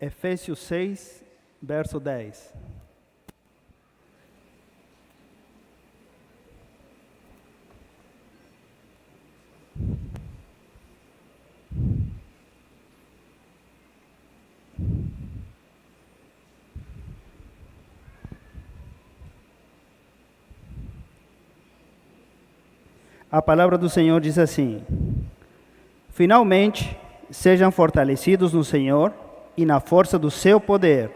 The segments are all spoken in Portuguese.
Efésios 6, verso 10. A palavra do Senhor diz assim: finalmente, sejam fortalecidos no Senhor e na força do seu poder.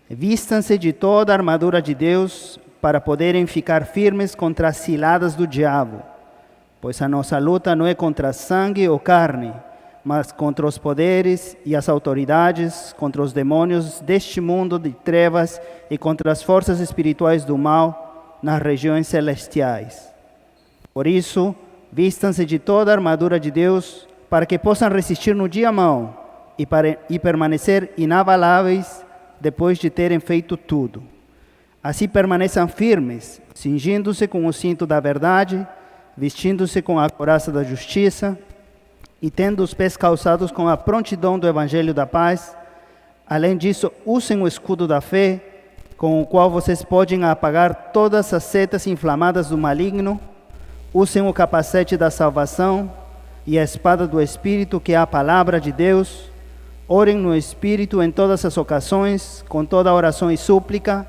Vistam-se de toda a armadura de Deus para poderem ficar firmes contra as ciladas do diabo. Pois a nossa luta não é contra sangue ou carne, mas contra os poderes e as autoridades, contra os demônios deste mundo de trevas e contra as forças espirituais do mal nas regiões celestiais. Por isso, vistam-se de toda a armadura de Deus para que possam resistir no dia mau e permanecer inabaláveis depois de terem feito tudo. Assim permaneçam firmes, cingindo-se com o cinto da verdade, vestindo-se com a couraça da justiça e tendo os pés calçados com a prontidão do evangelho da paz. Além disso, usem o escudo da fé, com o qual vocês podem apagar todas as setas inflamadas do maligno. Usem o capacete da salvação e a espada do Espírito, que é a palavra de Deus. Orem no Espírito em todas as ocasiões, com toda oração e súplica.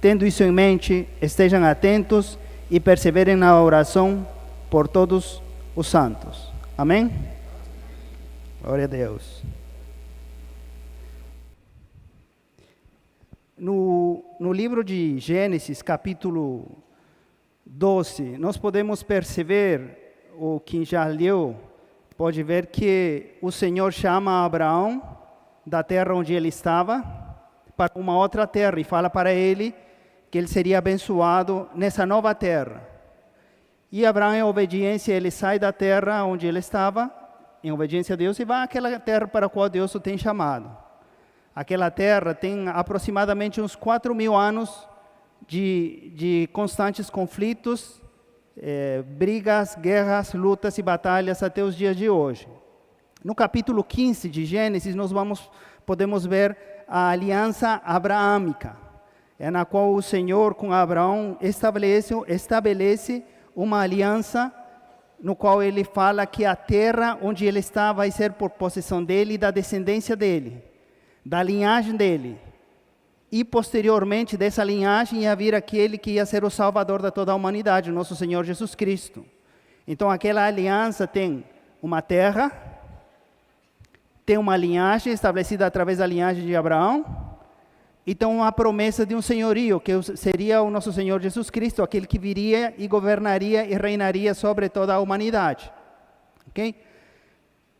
Tendo isso em mente, estejam atentos e perseverem na oração por todos os santos. Amém? Glória a Deus. No livro de Gênesis, capítulo 12, nós podemos perceber, ou quem já leu, pode ver que o Senhor chama Abraão da terra onde ele estava para uma outra terra e fala para ele que ele seria abençoado nessa nova terra. E Abraão, em obediência, ele sai da terra onde ele estava, em obediência a Deus, e vai àquela terra para a qual Deus o tem chamado. Aquela terra tem aproximadamente uns 4.000 anos de constantes conflitos, brigas, guerras, lutas e batalhas até os dias de hoje. No capítulo 15 de Gênesis, nós podemos ver a aliança abraâmica, na qual o Senhor com Abraão estabelece uma aliança, no qual ele fala que a terra onde ele está vai ser por possessão dele e da descendência dele, da linhagem dele. E posteriormente dessa linhagem ia vir aquele que ia ser o Salvador de toda a humanidade, o nosso Senhor Jesus Cristo. Então aquela aliança tem uma terra, tem uma linhagem estabelecida através da linhagem de Abraão, e tem uma promessa de um senhorio, que seria o nosso Senhor Jesus Cristo, aquele que viria e governaria e reinaria sobre toda a humanidade. Ok?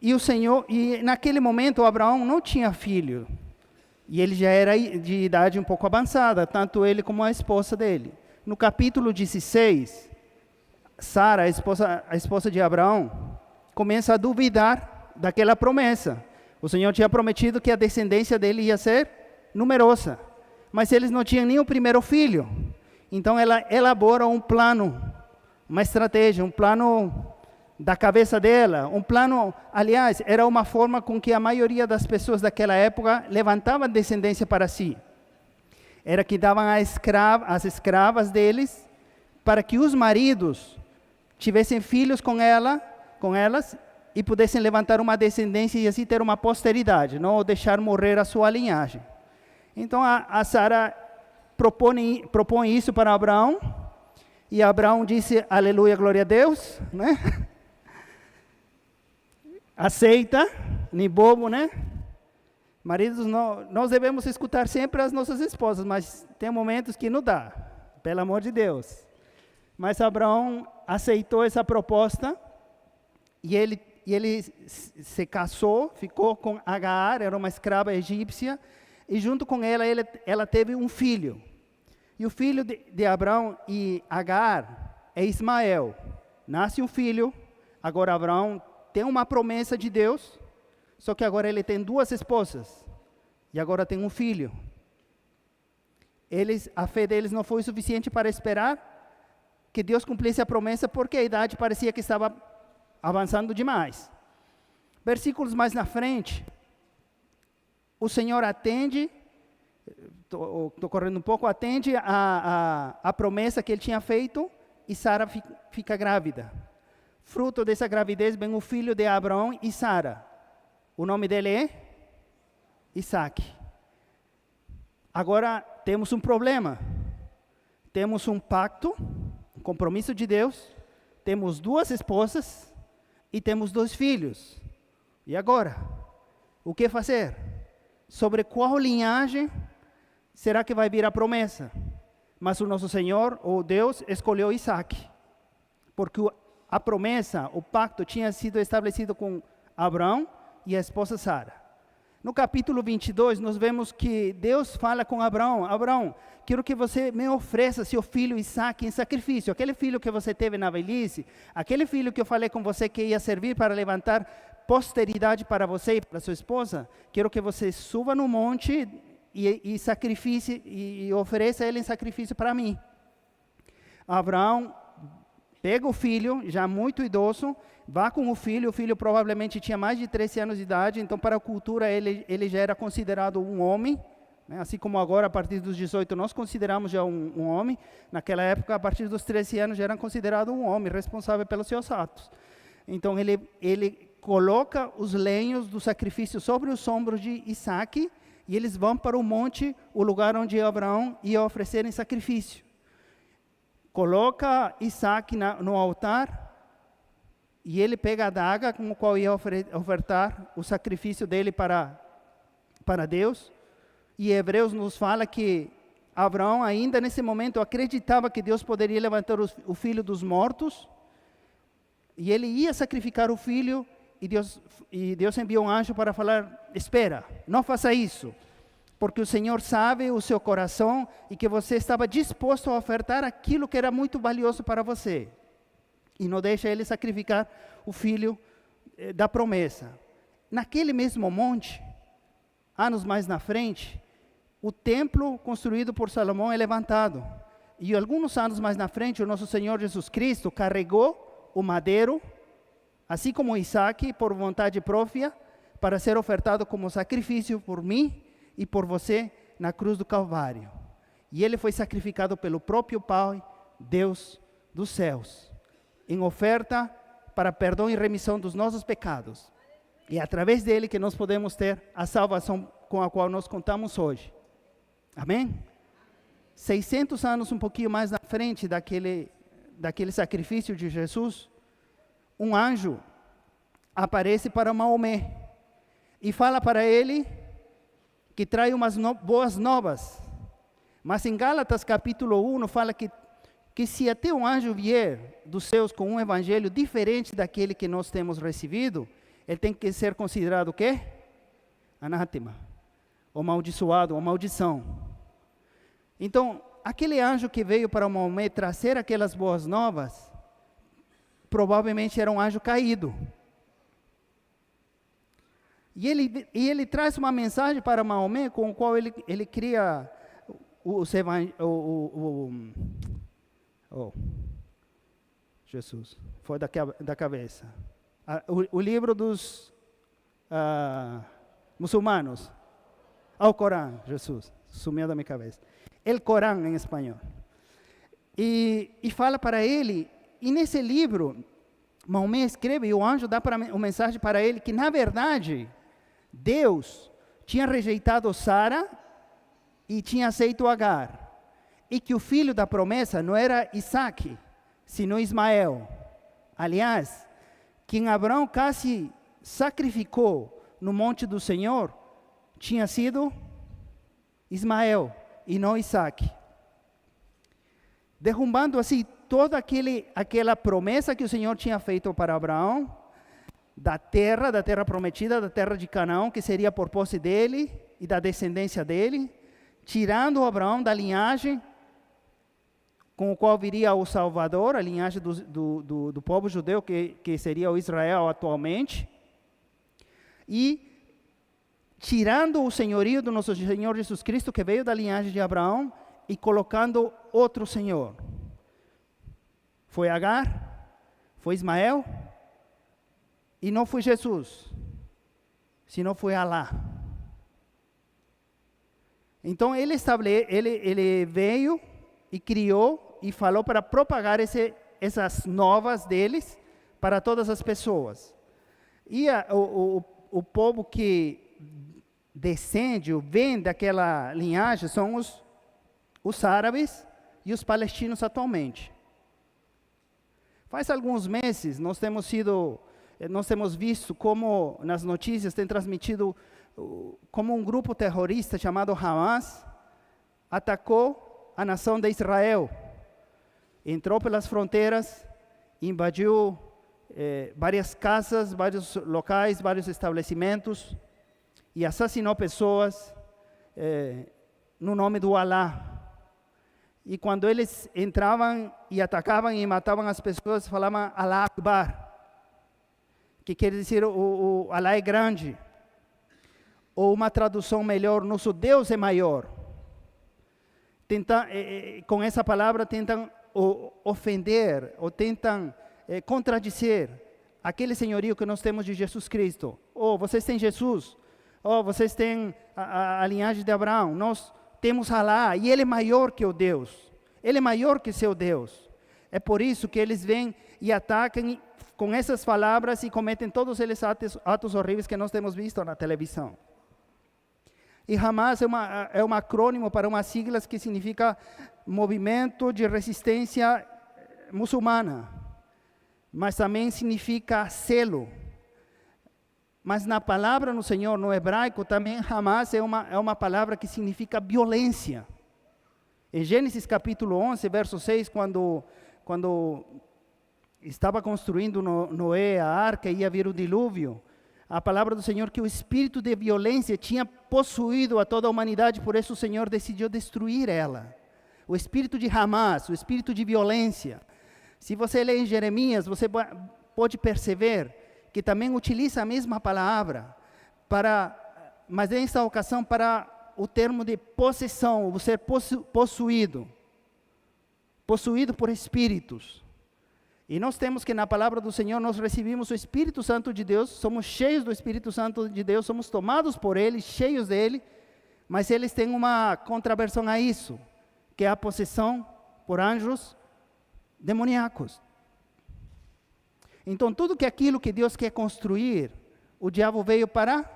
E naquele momento Abraão não tinha filho. E ele já era de idade um pouco avançada, tanto ele como a esposa dele. No capítulo 16, Sara, a esposa de Abraão, começa a duvidar daquela promessa. O Senhor tinha prometido que a descendência dele ia ser numerosa, mas eles não tinham nem o primeiro filho. Então ela elabora um plano, uma estratégia, um plano da cabeça dela, um plano, aliás, era uma forma com que a maioria das pessoas daquela época levantavam descendência para si. Era que davam as escravas deles, para que os maridos tivessem filhos com elas, e pudessem levantar uma descendência e assim ter uma posteridade, não deixar morrer a sua linhagem. Então a Sara propõe isso para Abraão, e Abraão disse, aleluia, glória a Deus, né? Aceita, nem bobo, né? Maridos, nós devemos escutar sempre as nossas esposas, mas tem momentos que não dá, pelo amor de Deus. Mas Abraão aceitou essa proposta, e ele se casou, ficou com Agar, era uma escrava egípcia, e junto com ela teve um filho. E o filho de Abraão e Agar é Ismael. Nasce um filho, agora Abraão tem uma promessa de Deus, só que agora ele tem 2 esposas, e agora tem um filho. A fé deles não foi suficiente para esperar que Deus cumprisse a promessa, porque a idade parecia que estava avançando demais. Versículos mais na frente, o Senhor atende, estou correndo um pouco, atende a promessa que ele tinha feito, e Sara fica grávida. Fruto dessa gravidez vem o filho de Abraão e Sara. O nome dele é Isaac. Agora temos um problema. Temos um pacto, um compromisso de Deus, temos 2 esposas e temos 2 filhos. E agora? O que fazer? Sobre qual linhagem será que vai vir a promessa? Mas o nosso Senhor, ou Deus, escolheu Isaac, porque a promessa, o pacto tinha sido estabelecido com Abraão e a esposa Sara. No capítulo 22, nós vemos que Deus fala com Abraão: Abraão, quero que você me ofereça seu filho Isaac em sacrifício. Aquele filho que você teve na velhice, aquele filho que eu falei com você que ia servir para levantar posteridade para você e para sua esposa, quero que você suba no monte e sacrifique e ofereça ele em sacrifício para mim. Abraão pega o filho, já muito idoso, vá com o filho provavelmente tinha mais de 13 anos de idade, então para a cultura ele já era considerado um homem, né? Assim como agora a partir dos 18 nós consideramos já um homem, naquela época a partir dos 13 anos já era considerado um homem, responsável pelos seus atos. Então ele coloca os lenhos do sacrifício sobre os ombros de Isaac, e eles vão para o monte, o lugar onde Abraão ia oferecer em sacrifício. Coloca Isaac no altar, e ele pega a adaga com a qual ia ofertar o sacrifício dele para Deus. E Hebreus nos fala que Abraão ainda nesse momento acreditava que Deus poderia levantar o filho dos mortos, e ele ia sacrificar o filho, e Deus enviou um anjo para falar: espera, não faça isso, porque o Senhor sabe o seu coração e que você estava disposto a ofertar aquilo que era muito valioso para você. E não deixa ele sacrificar o filho da promessa. Naquele mesmo monte, anos mais na frente, o templo construído por Salomão é levantado. E alguns anos mais na frente, o nosso Senhor Jesus Cristo carregou o madeiro, assim como Isaac, por vontade própria, para ser ofertado como sacrifício por mim e por você na cruz do Calvário. E ele foi sacrificado pelo próprio Pai, Deus dos céus, em oferta para perdão e remissão dos nossos pecados. E é através dele que nós podemos ter a salvação com a qual nós contamos hoje. Amém? 600 anos, um pouquinho mais na frente daquele sacrifício de Jesus, um anjo aparece para Maomé e fala para ele que traz umas boas novas. Mas em Gálatas capítulo 1 fala que se até um anjo vier dos céus com um evangelho diferente daquele que nós temos recebido, ele tem que ser considerado o quê? Anátema, ou amaldiçoado, ou maldição. Então, aquele anjo que veio para Maomé trazer aquelas boas novas, provavelmente era um anjo caído. E ele traz uma mensagem para Maomé com o qual ele cria Jesus, foi da cabeça. O livro dos muçulmanos, ao Corão, Jesus, sumiu da minha cabeça. El Corão em espanhol. E fala para ele, e nesse livro, Maomé escreve, e o anjo dá uma mensagem para ele, que na verdade, Deus tinha rejeitado Sara e tinha aceito Agar, e que o filho da promessa não era Isaac, sino Ismael. Aliás, quem Abraão quase sacrificou no monte do Senhor, tinha sido Ismael, e não Isaac. Derrubando assim toda aquela promessa que o Senhor tinha feito para Abraão, da terra prometida, da terra de Canaã, que seria por posse dele e da descendência dele, tirando Abraão da linhagem com o qual viria o Salvador, a linhagem do povo judeu, que seria o Israel atualmente, e tirando o senhorio do nosso Senhor Jesus Cristo, que veio da linhagem de Abraão, e colocando outro Senhor. Foi Agar, foi Ismael, e não foi Jesus, senão foi Alá. Então ele veio e criou e falou para propagar essas novas deles para todas as pessoas. E o povo que descende, vem daquela linhagem, são os árabes e os palestinos atualmente. Faz alguns meses nós temos visto como nas notícias tem transmitido como um grupo terrorista chamado Hamas atacou a nação de Israel. Entrou pelas fronteiras, invadiu várias casas, vários locais, vários estabelecimentos e assassinou pessoas no nome do Alá. E quando eles entravam e atacavam e matavam as pessoas, falavam Alá Akbar, que quer dizer o Alá é grande. Ou uma tradução melhor, nosso Deus é maior. Com essa palavra tentam ofender, ou tentam contradizer aquele senhorio que nós temos de Jesus Cristo. Vocês têm Jesus, vocês têm a linhagem de Abraão, nós temos Alá, e Ele é maior que o Deus, Ele é maior que seu Deus. É por isso que eles vêm e atacam com essas palavras e cometem todos eles atos horríveis que nós temos visto na televisão. E Hamas é um acrônimo para umas siglas que significa Movimento de Resistência Muçulmana, mas também significa selo. Mas na palavra no Senhor, no hebraico, também Hamas é uma palavra que significa violência. Em Gênesis capítulo 11, verso 6, quando estava construindo Noé a arca e ia vir o dilúvio, a palavra do Senhor que o espírito de violência tinha possuído a toda a humanidade, por isso o Senhor decidiu destruir ela. O espírito de Hamas, o espírito de violência. Se você lê em Jeremias, você pode perceber que também utiliza a mesma palavra, mas nessa ocasião para o termo de possessão, ser possuído por espíritos. E nós temos que na palavra do Senhor nós recebemos o Espírito Santo de Deus, somos cheios do Espírito Santo de Deus, somos tomados por Ele, cheios dele, mas eles têm uma contraversão a isso, que é a possessão por anjos demoníacos. Então tudo aquilo que Deus quer construir, o diabo veio para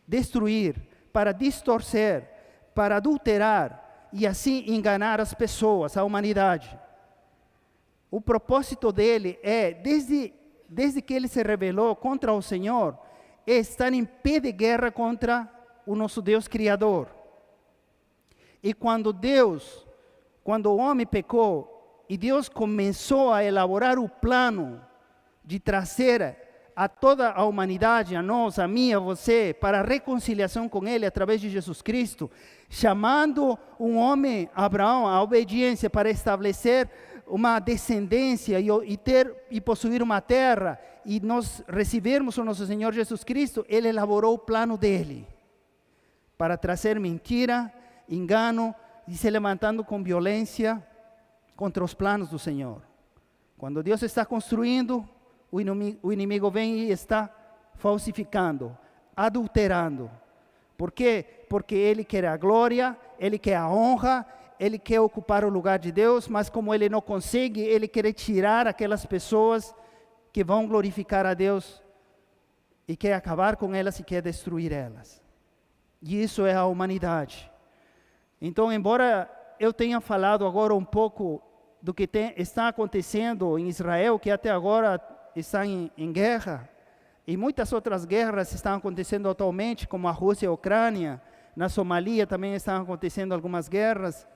destruir, para distorcer, para adulterar e assim enganar as pessoas, a humanidade. O propósito dele é, desde que ele se rebelou contra o Senhor, é estar em pé de guerra contra o nosso Deus Criador. E quando o homem pecou, e Deus começou a elaborar o plano de trazer a toda a humanidade, a nós, a mim, a você, para a reconciliação com Ele através de Jesus Cristo, chamando um homem, Abraão, à obediência para estabelecer uma descendência e possuir uma terra, e nós recebermos o nosso Senhor Jesus Cristo, Ele elaborou o plano dele, para trazer mentira, engano, e se levantando com violência contra os planos do Senhor. Quando Deus está construindo, o inimigo vem e está falsificando, adulterando. Por quê? Porque ele quer a glória, ele quer a honra, ele quer ocupar o lugar de Deus, mas como ele não consegue, ele quer tirar aquelas pessoas que vão glorificar a Deus e quer acabar com elas e quer destruir elas. E isso é a humanidade. Então, embora eu tenha falado agora um pouco do que está acontecendo em Israel, que até agora está em guerra, e muitas outras guerras estão acontecendo atualmente, como a Rússia e a Ucrânia, na Somália também estão acontecendo algumas guerras,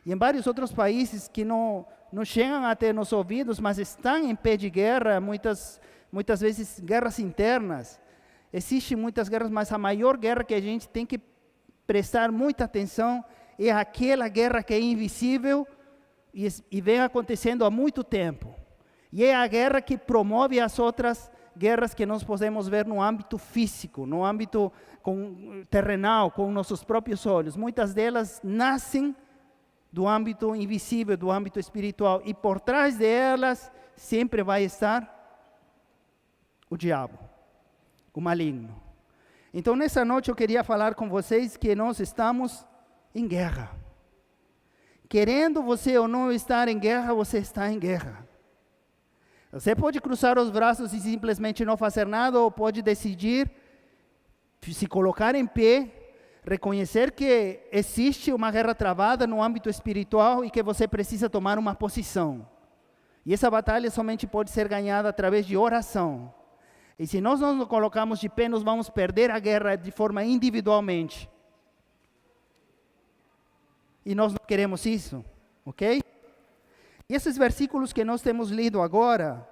e em vários outros países que não chegam até nos ouvidos, mas estão em pé de guerra, muitas vezes guerras internas. Existem muitas guerras, mas a maior guerra que a gente tem que prestar muita atenção é aquela guerra que é invisível e vem acontecendo há muito tempo. E é a guerra que promove as outras guerras que nós podemos ver no âmbito físico, no âmbito terrenal, com nossos próprios olhos. Muitas delas nascem do âmbito invisível, do âmbito espiritual. E por trás delas sempre vai estar o diabo, o maligno. Então, nessa noite eu queria falar com vocês que nós estamos em guerra. Querendo você ou não estar em guerra, você está em guerra. Você pode cruzar os braços e simplesmente não fazer nada, ou pode decidir se colocar em pé, reconhecer que existe uma guerra travada no âmbito espiritual e que você precisa tomar uma posição. E essa batalha somente pode ser ganhada através de oração. E se nós não nos colocamos de pé, nós vamos perder a guerra de forma individualmente. E nós não queremos isso, ok? E esses versículos que nós temos lido agora,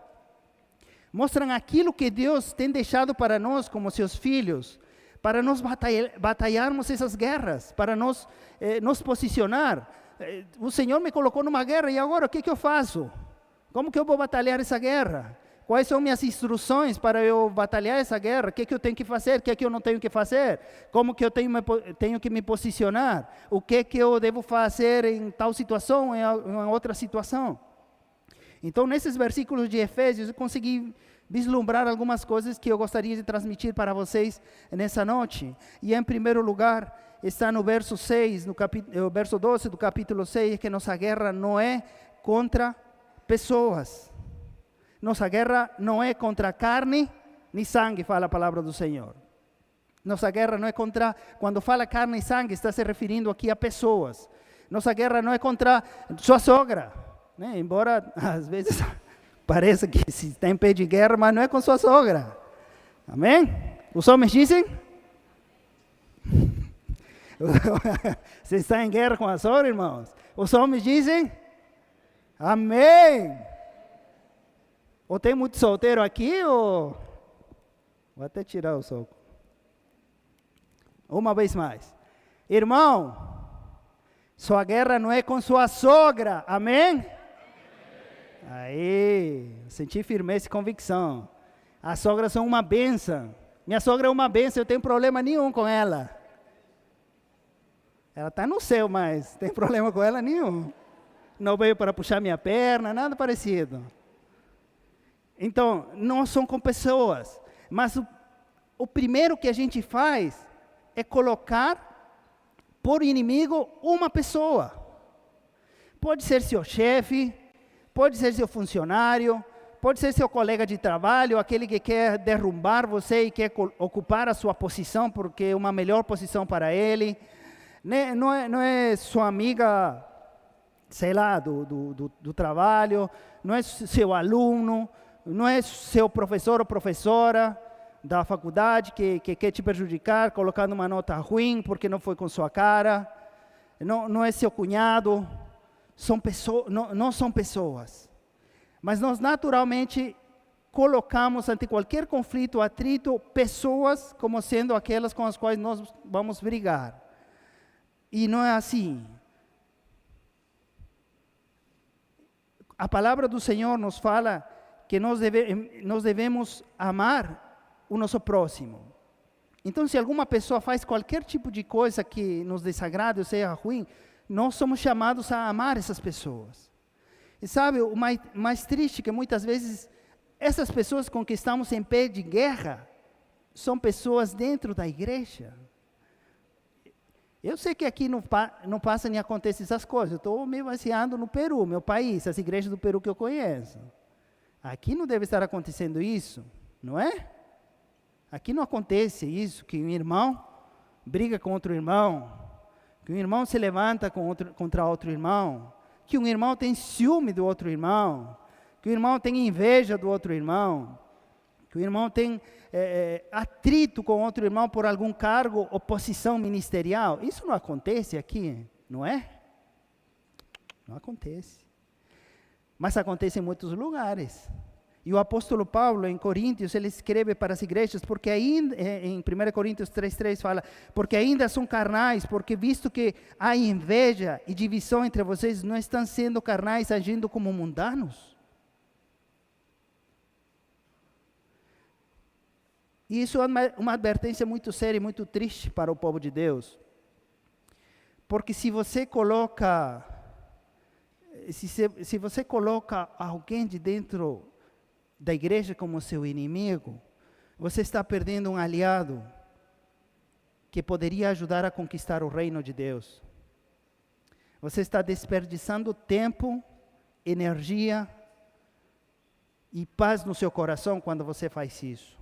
mostram aquilo que Deus tem deixado para nós como seus filhos, para nós batalharmos essas guerras, para nós nos posicionar. O Senhor me colocou numa guerra e agora o que eu faço? Como que eu vou batalhar essa guerra? Quais são minhas instruções para eu batalhar essa guerra? O que eu tenho que fazer? O que eu não tenho que fazer? Como que eu tenho que me posicionar? O que eu devo fazer em tal situação, em outra situação? Então, nesses versículos de Efésios, eu consegui vislumbrar algumas coisas que eu gostaria de transmitir para vocês nessa noite. E, em primeiro lugar, está no verso 6, no verso 12 do capítulo 6, que nossa guerra não é contra pessoas. Nossa guerra não é contra carne nem sangue, fala a palavra do Senhor. Nossa guerra não é contra, quando fala carne e sangue, está se referindo aqui a pessoas. Nossa guerra não é contra sua sogra, né? Embora às vezes pareça que se está em pé de guerra, mas não é com sua sogra. Amém? Os homens dizem? Você está em guerra com a sogra, irmãos? Os homens dizem? Amém! Ou tem muito solteiro aqui, ou... Vou até tirar o soco. Uma vez mais. Irmão, sua guerra não é com sua sogra, amém? Aí, senti firmeza e convicção. As sogras são uma bênção. Minha sogra é uma bênção, eu tenho problema nenhum com ela. Ela está no céu, mas não tem problema com ela nenhum. Não veio para puxar minha perna, nada parecido. Então, não são com pessoas, mas o primeiro que a gente faz é colocar por inimigo uma pessoa. Pode ser seu chefe, pode ser seu funcionário, pode ser seu colega de trabalho, aquele que quer derrubar você e quer ocupar a sua posição, porque é uma melhor posição para ele. Não é sua amiga, sei lá, do trabalho, não é seu aluno, não é seu professor ou professora da faculdade que quer te prejudicar, colocando uma nota ruim porque não foi com sua cara. Não é seu cunhado. Não são pessoas. Mas nós naturalmente colocamos ante qualquer conflito, atrito, pessoas como sendo aquelas com as quais nós vamos brigar. E não é assim. A palavra do Senhor nos fala que nós devemos amar o nosso próximo. Então, se alguma pessoa faz qualquer tipo de coisa que nos desagrade ou seja ruim, nós somos chamados a amar essas pessoas. E sabe, o mais triste é que muitas vezes essas pessoas com que estamos em pé de guerra são pessoas dentro da igreja. Eu sei que aqui não passa nem acontece essas coisas. Eu estou me baseando no Peru, meu país, as igrejas do Peru que eu conheço. Aqui não deve estar acontecendo isso, não é? Aqui não acontece isso, que um irmão briga com outro irmão, que um irmão se levanta contra outro irmão, que um irmão tem ciúme do outro irmão, que o irmão tem inveja do outro irmão, que o irmão tem atrito com outro irmão por algum cargo ou posição ministerial. Isso não acontece aqui, não é? Não acontece. Mas acontece em muitos lugares. E o apóstolo Paulo, em Coríntios, ele escreve para as igrejas, porque ainda, em 1 Coríntios 3,3 fala, porque ainda são carnais, porque visto que há inveja e divisão entre vocês, não estão sendo carnais, agindo como mundanos? E isso é uma advertência muito séria e muito triste para o povo de Deus. Porque se você coloca alguém de dentro da igreja como seu inimigo, você está perdendo um aliado que poderia ajudar a conquistar o reino de Deus. Você está desperdiçando tempo, energia e paz no seu coração quando você faz isso.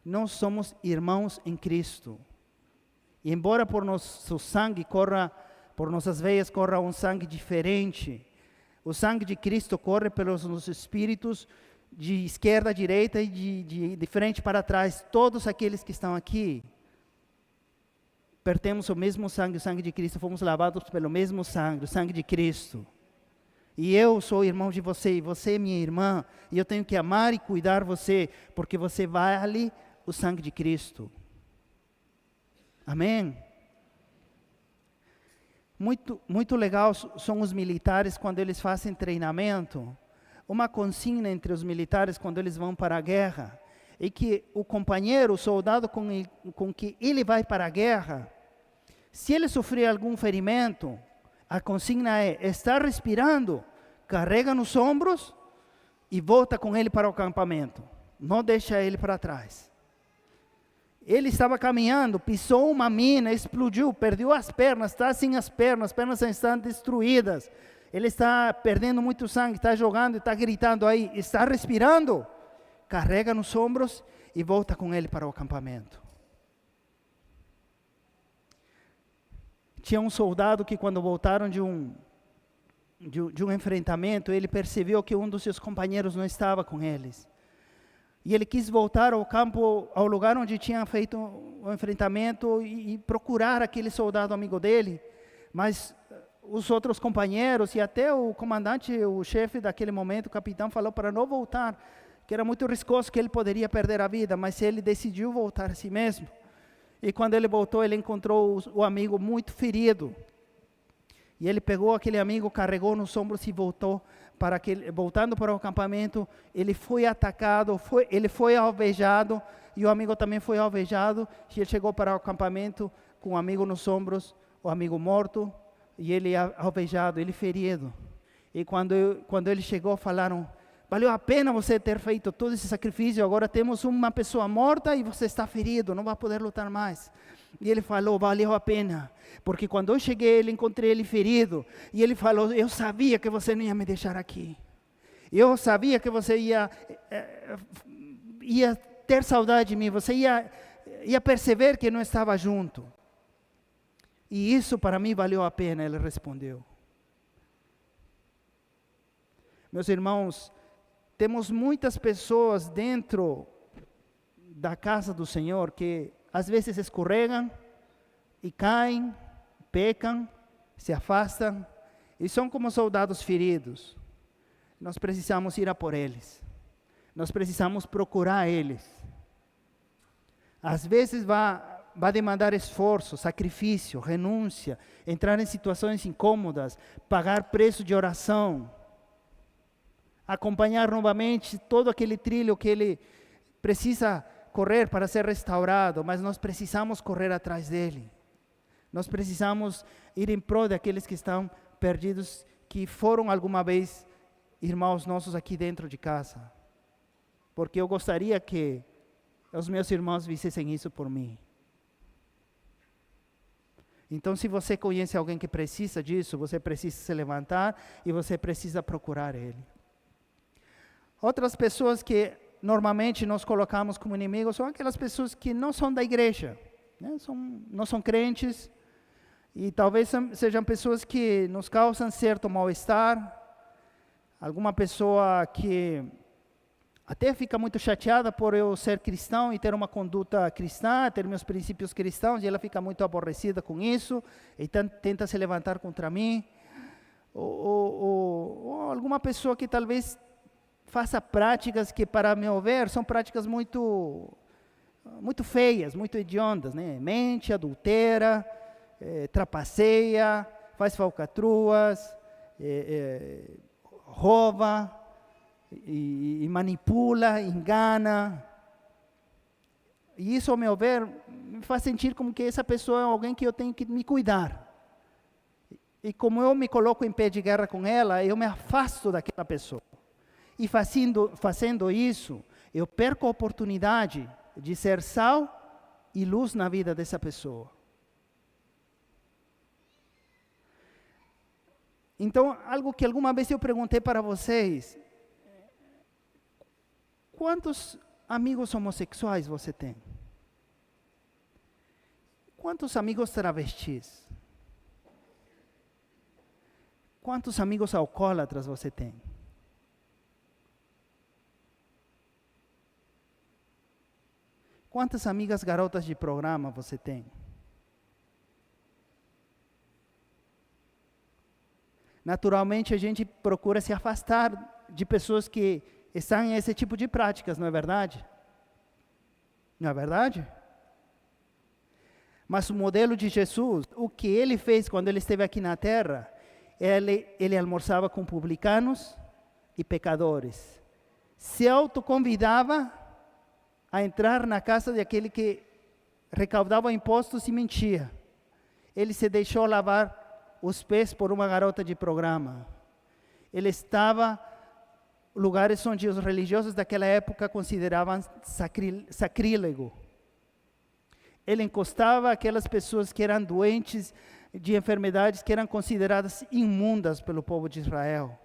Nós somos irmãos em Cristo. E embora por nosso sangue corra, por nossas veias corra um sangue diferente, o sangue de Cristo corre pelos nossos espíritos de esquerda a direita e de frente para trás. Todos aqueles que estão aqui pertencemos ao mesmo sangue, o sangue de Cristo. Fomos lavados pelo mesmo sangue, o sangue de Cristo. E eu sou irmão de você, e você é minha irmã. E eu tenho que amar e cuidar você, porque você vale o sangue de Cristo. Amém? Muito legal são os militares quando eles fazem treinamento. Uma consigna entre os militares quando eles vão para a guerra é que o companheiro, o soldado com que ele vai para a guerra, se ele sofrer algum ferimento, a consigna é: está respirando, carrega nos ombros e volta com ele para o acampamento. Não deixa ele para trás. Ele estava caminhando, pisou uma mina, explodiu, perdeu as pernas, está sem as pernas estão destruídas. Ele está perdendo muito sangue, está jogando, está gritando aí, está respirando, carrega nos ombros e volta com ele para o acampamento. Tinha um soldado que quando voltaram de um enfrentamento, ele percebeu que um dos seus companheiros não estava com eles. E ele quis voltar ao campo, ao lugar onde tinha feito o enfrentamento e procurar aquele soldado amigo dele. Mas os outros companheiros e até o comandante, o chefe daquele momento, o capitão, falou para não voltar, que era muito riscoso, que ele poderia perder a vida, mas ele decidiu voltar a si mesmo. E quando ele voltou, ele encontrou o amigo muito ferido. E ele pegou aquele amigo, carregou nos ombros e voltou voltando para o acampamento. Ele foi atacado, ele foi alvejado, e o amigo também foi alvejado. E ele chegou para o acampamento com o amigo nos ombros, o amigo morto, e ele alvejado, ele ferido. E quando ele chegou, falaram: valeu a pena você ter feito todo esse sacrifício, agora temos uma pessoa morta e você está ferido, não vai poder lutar mais. E ele falou: valeu a pena, porque quando eu cheguei, encontrei ele ferido, e ele falou: eu sabia que você não ia me deixar aqui, eu sabia que você ia ter saudade de mim, você ia perceber que não estava junto, e isso para mim valeu a pena. Ele respondeu. Meus irmãos, temos muitas pessoas dentro da casa do Senhor que às vezes escorregam e caem, pecam, se afastam e são como soldados feridos. Nós precisamos ir a por eles. Nós precisamos procurar eles. Às vezes vai demandar esforço, sacrifício, renúncia, entrar em situações incômodas, pagar preço de oração, acompanhar novamente todo aquele trilho que ele precisa correr para ser restaurado, mas nós precisamos correr atrás dele. Nós precisamos ir em prol daqueles que estão perdidos, que foram alguma vez irmãos nossos aqui dentro de casa. Porque eu gostaria que os meus irmãos fizessem isso por mim. Então, se você conhece alguém que precisa disso, você precisa se levantar e você precisa procurar ele. Outras pessoas que normalmente nós colocamos como inimigos são aquelas pessoas que não são da igreja, né? Não são crentes, e talvez sejam pessoas que nos causam certo mal-estar. Alguma pessoa que até fica muito chateada por eu ser cristão e ter uma conduta cristã, ter meus princípios cristãos, e ela fica muito aborrecida com isso, e tenta se levantar contra mim. Ou alguma pessoa que talvez faça práticas que, para meu ver, são práticas muito feias, muito hediondas, né? Mente, adultera, trapaceia, faz falcatruas, rouba, e manipula, engana. E isso, ao meu ver, me faz sentir como que essa pessoa é alguém que eu tenho que me cuidar. E como eu me coloco em pé de guerra com ela, eu me afasto daquela pessoa. E fazendo isso, eu perco a oportunidade de ser sal e luz na vida dessa pessoa. Então, algo que alguma vez eu perguntei para vocês: quantos amigos homossexuais você tem? Quantos amigos travestis? Quantos amigos alcoólatras você tem? Quantas amigas garotas de programa você tem? Naturalmente, a gente procura se afastar de pessoas que estão em esse tipo de práticas, não é verdade? Não é verdade? Mas o modelo de Jesus, o que ele fez quando ele esteve aqui na terra, ele almoçava com publicanos e pecadores. Se autoconvidava a entrar na casa de aquele que recaudava impostos e mentia. Ele se deixou lavar os pés por uma garota de programa. Ele estava em lugares onde os religiosos daquela época consideravam sacrílego. Ele encostava aquelas pessoas que eram doentes de enfermidades que eram consideradas imundas pelo povo de Israel.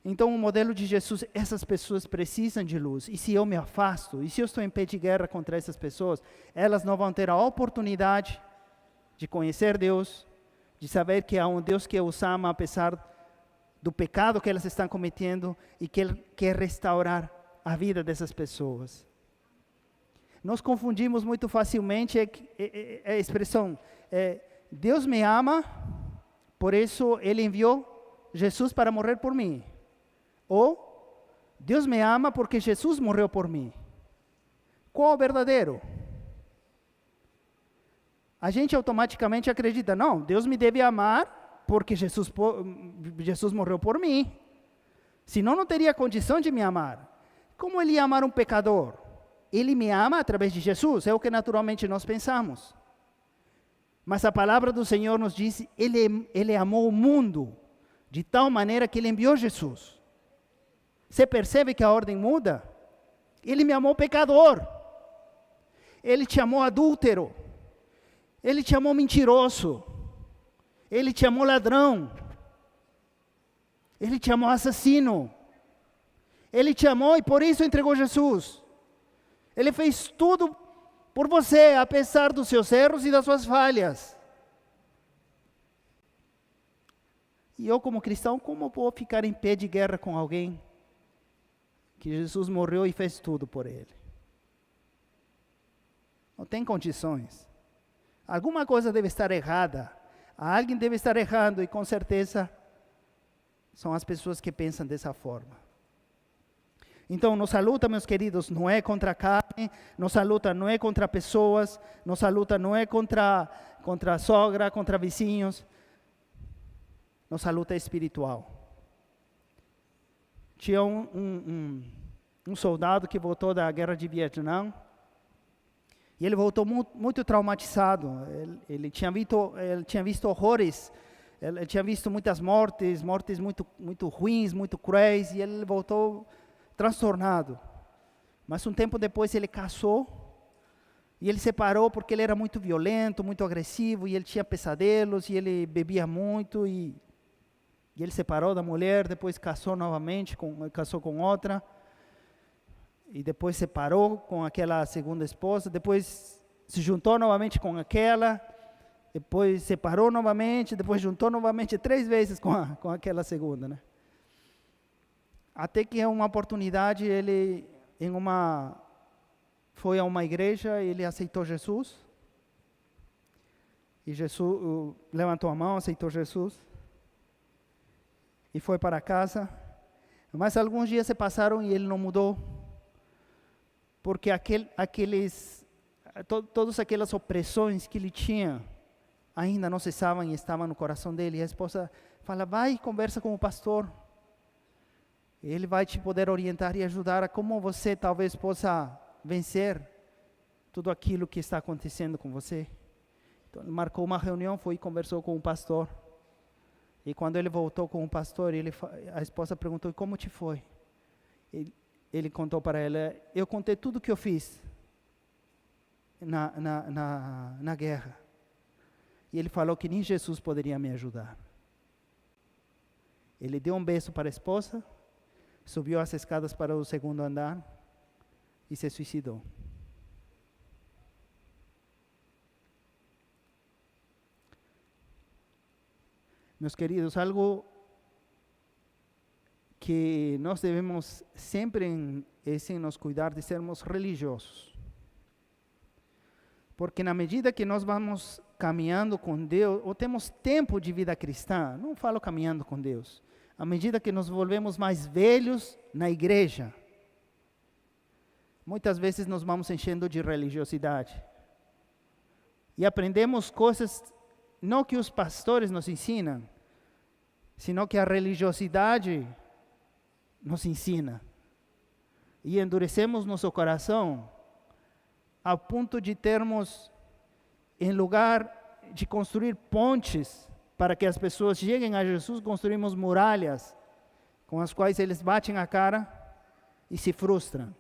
Então, o modelo de Jesus, essas pessoas precisam de luz. E se eu me afasto, e se eu estou em pé de guerra contra essas pessoas, elas não vão ter a oportunidade de conhecer Deus, de saber que há um Deus que os ama apesar do pecado que elas estão cometendo e que Ele quer restaurar a vida dessas pessoas. Nós confundimos muito facilmente a expressão, Deus me ama, por isso Ele enviou Jesus para morrer por mim. Ou, Deus me ama porque Jesus morreu por mim. Qual é o verdadeiro? A gente automaticamente acredita, não, Deus me deve amar porque Jesus morreu por mim. Senão não teria condição de me amar. Como Ele ia amar um pecador? Ele me ama através de Jesus, é o que naturalmente nós pensamos. Mas a palavra do Senhor nos diz, Ele amou o mundo de tal maneira que Ele enviou Jesus. Você percebe que a ordem muda? Ele me amou pecador. Ele te amou adúltero. Ele te amou mentiroso. Ele te amou ladrão. Ele te amou assassino. Ele te amou e por isso entregou Jesus. Ele fez tudo por você, apesar dos seus erros e das suas falhas. E eu, como cristão, como vou ficar em pé de guerra com alguém que Jesus morreu e fez tudo por ele? Não tem condições. Alguma coisa deve estar errada. Alguém deve estar errando e com certeza são as pessoas que pensam dessa forma. Então, nossa luta, meus queridos, não é contra a carne, nossa luta não é contra pessoas, nossa luta não é contra a sogra, contra vizinhos. Nossa luta é espiritual. Tinha um soldado que voltou da guerra de Vietnã, e ele voltou muito traumatizado. Ele tinha visto horrores, ele tinha visto muitas mortes muito ruins, muito cruéis, e ele voltou transtornado. Mas um tempo depois ele casou, e ele separou porque ele era muito violento, muito agressivo, e ele tinha pesadelos, e ele bebia muito, e ele separou da mulher, depois casou novamente, casou com outra, e depois separou com aquela segunda esposa, depois se juntou novamente com aquela, depois separou novamente, depois juntou novamente 3 vezes com aquela segunda, né? Até que em uma oportunidade ele foi a uma igreja, ele aceitou Jesus, e Jesus levantou a mão, aceitou Jesus, e foi para casa. Mas alguns dias se passaram e ele não mudou, porque todas aquelas opressões que ele tinha ainda não cessavam e estavam no coração dele. E a esposa fala, vai e conversa com o pastor, ele vai te poder orientar e ajudar a como você talvez possa vencer tudo aquilo que está acontecendo com você. Então ele marcou uma reunião, foi e conversou com o pastor. E quando ele voltou com o pastor, a esposa perguntou, como te foi? Ele contou para ela, eu contei tudo o que eu fiz. na guerra. E ele falou que nem Jesus poderia me ajudar. Ele deu um beijo para a esposa, subiu as escadas para o segundo andar e se suicidou. Meus queridos, algo que nós devemos sempre nos cuidar de sermos religiosos. Porque na medida que nós vamos caminhando com Deus, ou temos tempo de vida cristã, não falo caminhando com Deus, à medida que nos volvemos mais velhos na igreja, muitas vezes nos vamos enchendo de religiosidade. E aprendemos coisas, não que os pastores nos ensinam, sino que a religiosidade nos ensina. E endurecemos nosso coração, ao ponto de termos, em lugar de construir pontes para que as pessoas cheguem a Jesus, construímos muralhas com as quais eles batem a cara e se frustram.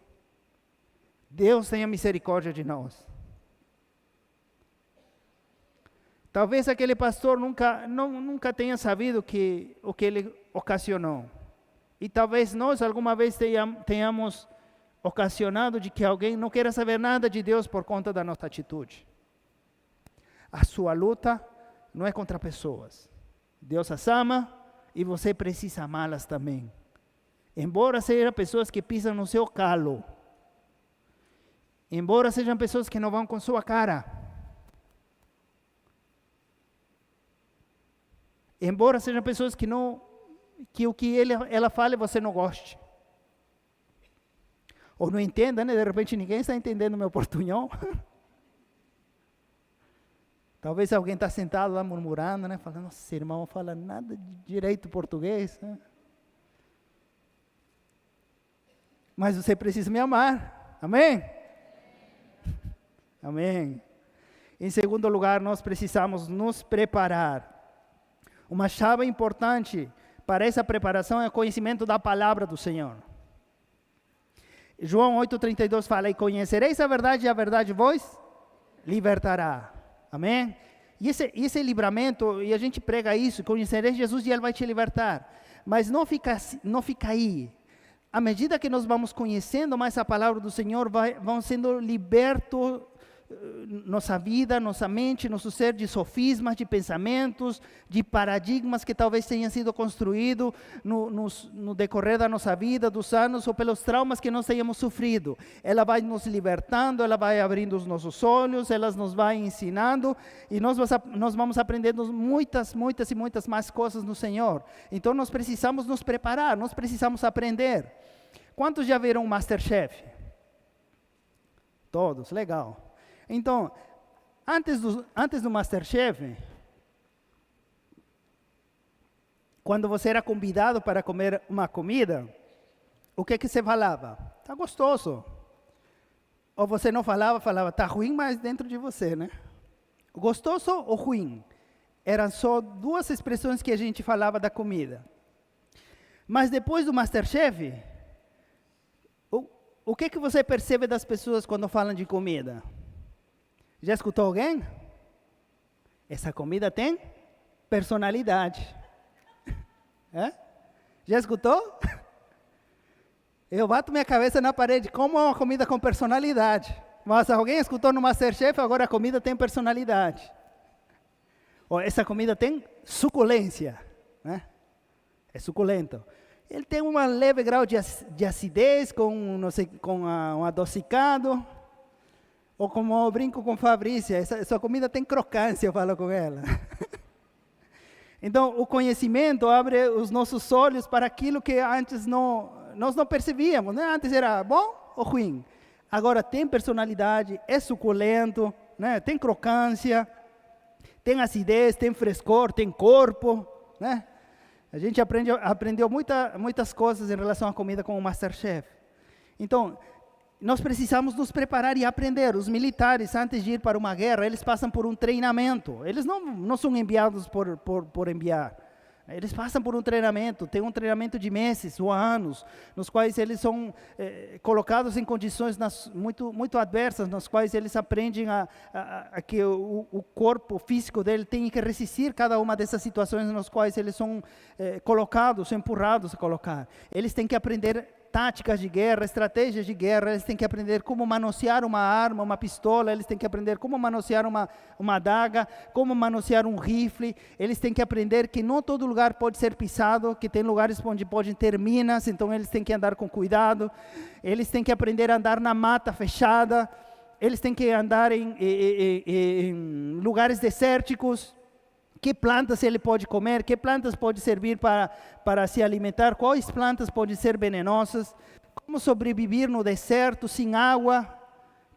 Deus tenha misericórdia de nós. Talvez aquele pastor nunca tenha sabido o que ele ocasionou. E talvez nós alguma vez tenhamos ocasionado de que alguém não queira saber nada de Deus por conta da nossa atitude. A sua luta não é contra pessoas. Deus as ama e você precisa amá-las também. Embora sejam pessoas que pisam no seu calo, embora sejam pessoas que não vão com sua cara, embora sejam pessoas que o que ela fala você não goste, ou não entenda, né? De repente ninguém está entendendo o meu portunhol. Talvez alguém está sentado lá murmurando, né? Falando, nossa, esse irmão não fala nada de direito português, né? Mas você precisa me amar, amém? Amém. Em segundo lugar, nós precisamos nos preparar. Uma chave importante para essa preparação é o conhecimento da palavra do Senhor. João 8,32 fala, e conhecereis a verdade vos libertará. Amém? E esse livramento, e a gente prega isso, conhecereis Jesus e Ele vai te libertar. Mas não fica aí. À medida que nós vamos conhecendo mais a palavra do Senhor, vão sendo libertos nossa vida, nossa mente, nosso ser de sofismas, de pensamentos, de paradigmas que talvez tenham sido construídos no decorrer da nossa vida, dos anos, ou pelos traumas que nós tenhamos sofrido. Ela vai nos libertando, ela vai abrindo os nossos olhos, ela nos vai ensinando, e nós vamos aprendendo muitas e muitas mais coisas no Senhor. Então nós precisamos nos preparar, nós precisamos aprender. Quantos já viram o MasterChef? Todos, legal. Então, antes do MasterChef, quando você era convidado para comer uma comida, o que você falava? Está gostoso. Ou você não falava, está ruim, mas dentro de você, né? Gostoso ou ruim? Eram só duas expressões que a gente falava da comida. Mas depois do MasterChef, o que você percebe das pessoas quando falam de comida? Já escutou alguém? Essa comida tem personalidade. É? Já escutou? Eu bato minha cabeça na parede, como é uma comida com personalidade. Mas alguém escutou no MasterChef, agora a comida tem personalidade. Ou essa comida tem suculência. Né? É suculento. Ele tem um leve grau de acidez, com um adocicado. Ou como eu brinco com Fabrícia, essa comida tem crocância, eu falo com ela. Então, o conhecimento abre os nossos olhos para aquilo que antes nós não percebíamos. Né? Antes era bom ou ruim. Agora tem personalidade, é suculento, né? Tem crocância, tem acidez, tem frescor, tem corpo. Né? A gente aprendeu muitas coisas em relação à comida com o MasterChef. Então, nós precisamos nos preparar e aprender. Os militares, antes de ir para uma guerra, eles passam por um treinamento. Eles não são enviados por enviar. Eles passam por um treinamento, tem um treinamento de meses ou anos, nos quais eles são colocados em condições muito adversas, nas quais eles aprendem a que o corpo físico dele tem que resistir cada uma dessas situações nas quais eles são colocados, empurrados a colocar. Eles têm que aprender táticas de guerra, estratégias de guerra, eles têm que aprender como manusear uma arma, uma pistola, eles têm que aprender como manusear uma adaga, como manusear um rifle, eles têm que aprender que não todo lugar pode ser pisado, que tem lugares onde podem ter minas, então eles têm que andar com cuidado, eles têm que aprender a andar na mata fechada, eles têm que andar em lugares desérticos. Que plantas ele pode comer, que plantas pode servir para se alimentar, quais plantas podem ser venenosas, como sobreviver no deserto, sem água.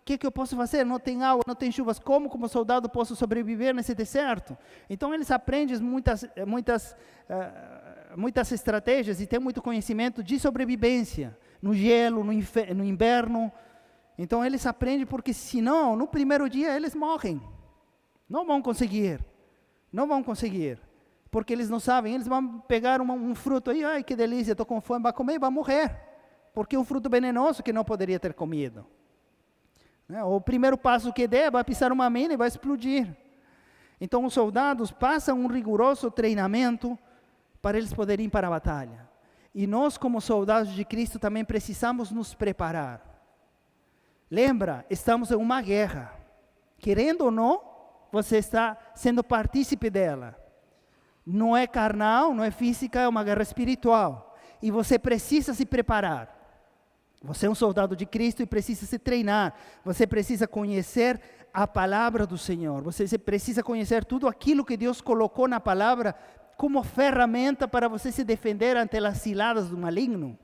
O que eu posso fazer? Não tem água, não tem chuvas, como soldado posso sobreviver nesse deserto? Então eles aprendem muitas estratégias e têm muito conhecimento de sobrevivência, no gelo, no inverno. Então eles aprendem porque senão, no primeiro dia eles morrem, não vão conseguir. Não vão conseguir, porque eles não sabem, eles vão pegar um fruto aí, ai que delícia, estou com fome, vai comer e vai morrer, porque é um fruto venenoso que não poderia ter comido. O primeiro passo que der, vai pisar uma mina e vai explodir. Então os soldados passam um rigoroso treinamento para eles poderem ir para a batalha. E nós como soldados de Cristo também precisamos nos preparar. Lembra, estamos em uma guerra, querendo ou não, você está sendo partícipe dela. Não é carnal, não é física, é uma guerra espiritual. E você precisa se preparar. Você é um soldado de Cristo e precisa se treinar. Você precisa conhecer a palavra do Senhor. Você precisa conhecer tudo aquilo que Deus colocou na palavra como ferramenta para você se defender ante as ciladas do maligno.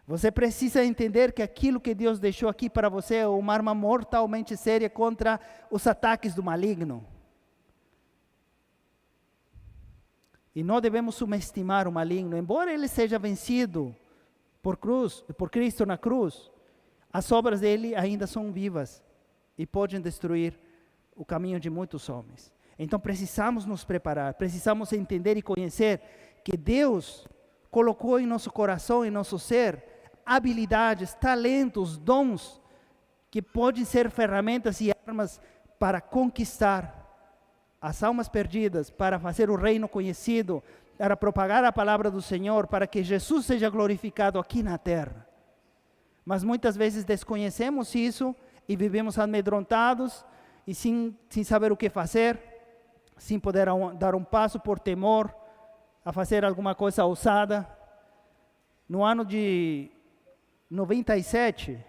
Você precisa entender que aquilo que Deus deixou aqui para você é uma arma mortalmente séria contra os ataques do maligno. E não devemos subestimar o maligno, embora ele seja vencido por Cristo na cruz, as obras dele ainda são vivas e podem destruir o caminho de muitos homens. Então precisamos nos preparar, precisamos entender e conhecer que Deus colocou em nosso coração, em nosso ser, habilidades, talentos, dons, que podem ser ferramentas e armas para conquistar as almas perdidas, para fazer o reino conhecido, para propagar a palavra do Senhor, para que Jesus seja glorificado aqui na terra. Mas muitas vezes desconhecemos isso e vivemos amedrontados e sem saber o que fazer, sem poder dar um passo por temor a fazer alguma coisa ousada. No ano de 97,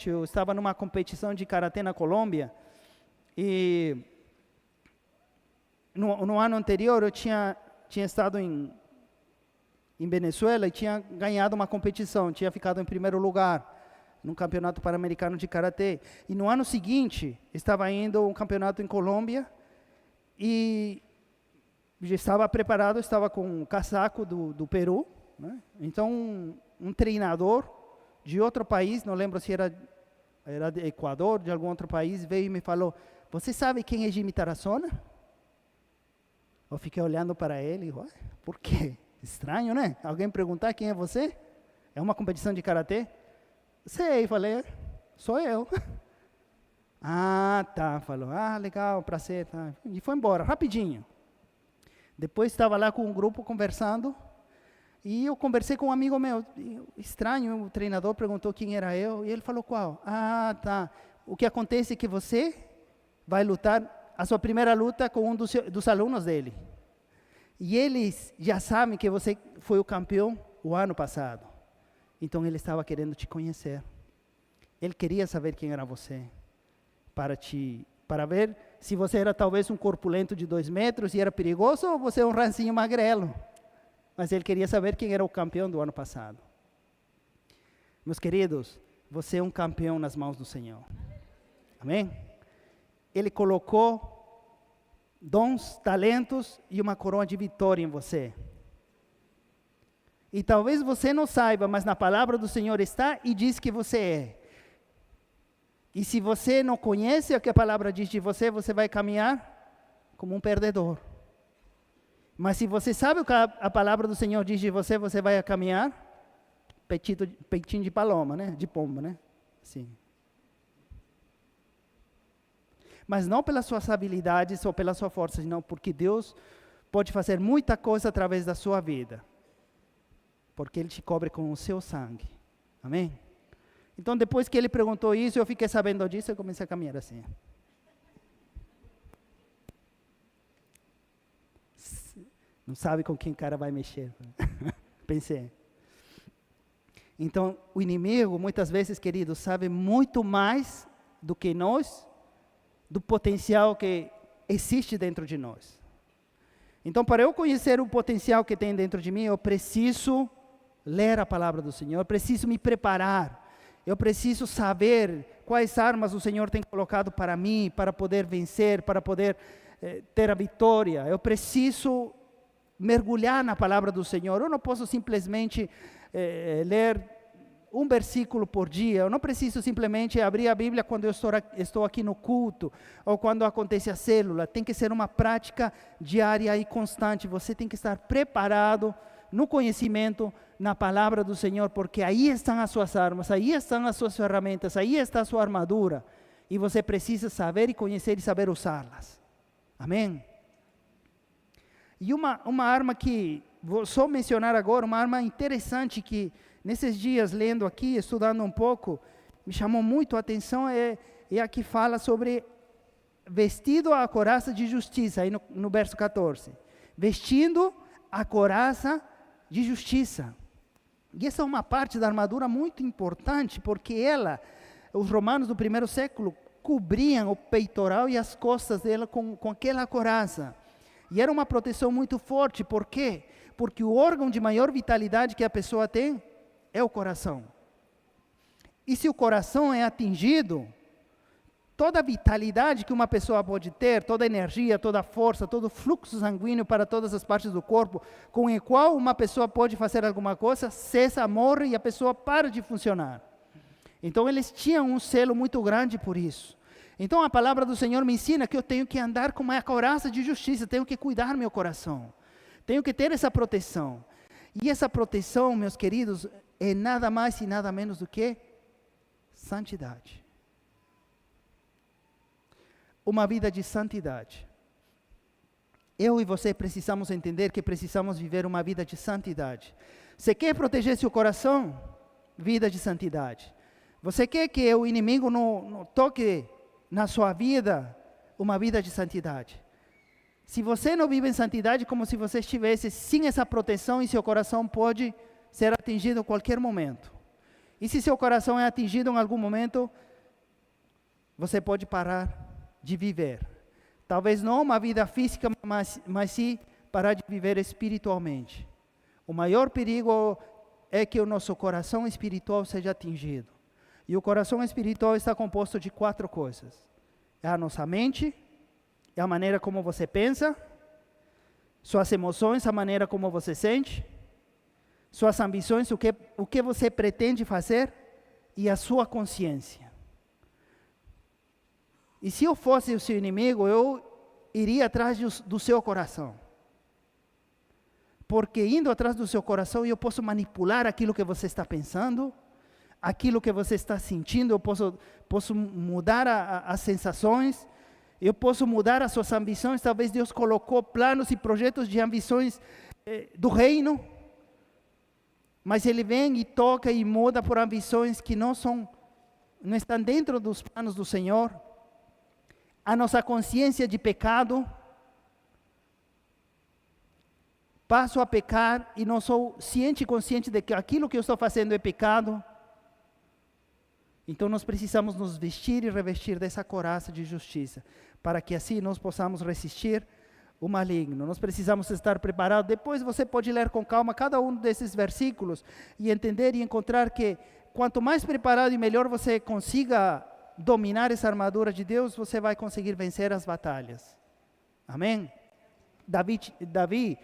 eu estava numa competição de karatê na Colômbia, e no ano anterior eu tinha estado em Venezuela e tinha ganhado uma competição, tinha ficado em primeiro lugar num campeonato pan-americano de karatê. E no ano seguinte estava indo um campeonato em Colômbia e já estava preparado, estava com um casaco do Peru, né? Então um treinador de outro país, não lembro se era de Equador, de algum outro país, veio e me falou: você sabe quem é Jimmy Tarazona? Eu fiquei olhando para ele, por quê? Estranho, né? Alguém perguntar quem é você? É uma competição de karatê? Sei, falei, sou eu. Ah, tá, falou, legal, prazer, tá. E foi embora, rapidinho. Depois estava lá com um grupo conversando, e eu conversei com um amigo meu, estranho, o treinador perguntou quem era eu, e ele falou qual? Ah, tá, o que acontece é que você vai lutar a sua primeira luta com um dos alunos dele. E eles já sabem que você foi o campeão o ano passado. Então ele estava querendo te conhecer. Ele queria saber quem era você, para ver se você era talvez um corpulento de 2 metros e era perigoso, ou você é um rancinho magrelo. Mas ele queria saber quem era o campeão do ano passado. Meus queridos, você é um campeão nas mãos do Senhor. Amém? Ele colocou dons, talentos e uma coroa de vitória em você. E talvez você não saiba, mas na palavra do Senhor está e diz que você é. E se você não conhece o que a palavra diz de você, você vai caminhar como um perdedor. Mas se você sabe o que a palavra do Senhor diz de você, você vai caminhar peitinho de paloma, né? De pomba, né? Sim. Mas não pelas suas habilidades ou pela sua força, senão porque Deus pode fazer muita coisa através da sua vida. Porque Ele te cobre com o seu sangue. Amém? Então, depois que Ele perguntou isso, eu fiquei sabendo disso e comecei a caminhar assim. Não sabe com quem o cara vai mexer. Pensei. Então, o inimigo, muitas vezes, queridos, sabe muito mais do que nós, do potencial que existe dentro de nós. Então, para eu conhecer o potencial que tem dentro de mim, eu preciso ler a palavra do Senhor, eu preciso me preparar, eu preciso saber quais armas o Senhor tem colocado para mim, para poder vencer, para poder ter a vitória. Eu preciso mergulhar na palavra do Senhor. Eu não posso simplesmente ler um versículo por dia. Eu não preciso simplesmente abrir a Bíblia quando eu estou aqui no culto, ou quando acontece a célula. Tem que ser uma prática diária e constante. Você tem que estar preparado no conhecimento, na palavra do Senhor, porque aí estão as suas armas, aí estão as suas ferramentas, aí está a sua armadura, e você precisa saber e conhecer e saber usá-las. Amém? E uma arma que, vou só mencionar agora, uma arma interessante que, nesses dias, lendo aqui, estudando um pouco, me chamou muito a atenção, é a que fala sobre vestido a couraça de justiça, aí no verso 14. Vestindo a couraça de justiça. E essa é uma parte da armadura muito importante, porque os romanos do primeiro século, cobriam o peitoral e as costas dela com aquela couraça. E era uma proteção muito forte. Por quê? Porque o órgão de maior vitalidade que a pessoa tem é o coração. E se o coração é atingido, toda a vitalidade que uma pessoa pode ter, toda a energia, toda a força, todo o fluxo sanguíneo para todas as partes do corpo, com o qual uma pessoa pode fazer alguma coisa, cessa, morre e a pessoa para de funcionar. Então eles tinham um selo muito grande por isso. Então a palavra do Senhor me ensina que eu tenho que andar com uma couraça de justiça, tenho que cuidar meu coração, tenho que ter essa proteção. E essa proteção, meus queridos, é nada mais e nada menos do que santidade. Uma vida de santidade. Eu e você precisamos entender que precisamos viver uma vida de santidade. Você quer proteger seu coração? Vida de santidade. Você quer que o inimigo não toque na sua vida? Uma vida de santidade. Se você não vive em santidade, é como se você estivesse sem essa proteção e seu coração pode ser atingido a qualquer momento. E se seu coração é atingido em algum momento, você pode parar de viver. Talvez não uma vida física, mas sim parar de viver espiritualmente. O maior perigo é que o nosso coração espiritual seja atingido. E o coração espiritual está composto de 4 coisas. É a nossa mente, é a maneira como você pensa, suas emoções, a maneira como você sente, suas ambições, o que você pretende fazer, e a sua consciência. E se eu fosse o seu inimigo, eu iria atrás do seu coração. Porque indo atrás do seu coração, eu posso manipular aquilo que você está pensando, aquilo que você está sentindo, eu posso mudar as sensações, eu posso mudar as suas ambições. Talvez Deus colocou planos e projetos de ambições do reino, mas Ele vem e toca e muda por ambições que não estão dentro dos planos do Senhor. A nossa consciência de pecado, passo a pecar e não sou ciente e consciente de que aquilo que eu estou fazendo é pecado. Então nós precisamos nos vestir e revestir dessa couraça de justiça, para que assim nós possamos resistir o maligno. Nós precisamos estar preparados. Depois você pode ler com calma cada um desses versículos e entender e encontrar que quanto mais preparado e melhor você consiga dominar essa armadura de Deus, você vai conseguir vencer as batalhas. Amém? Davi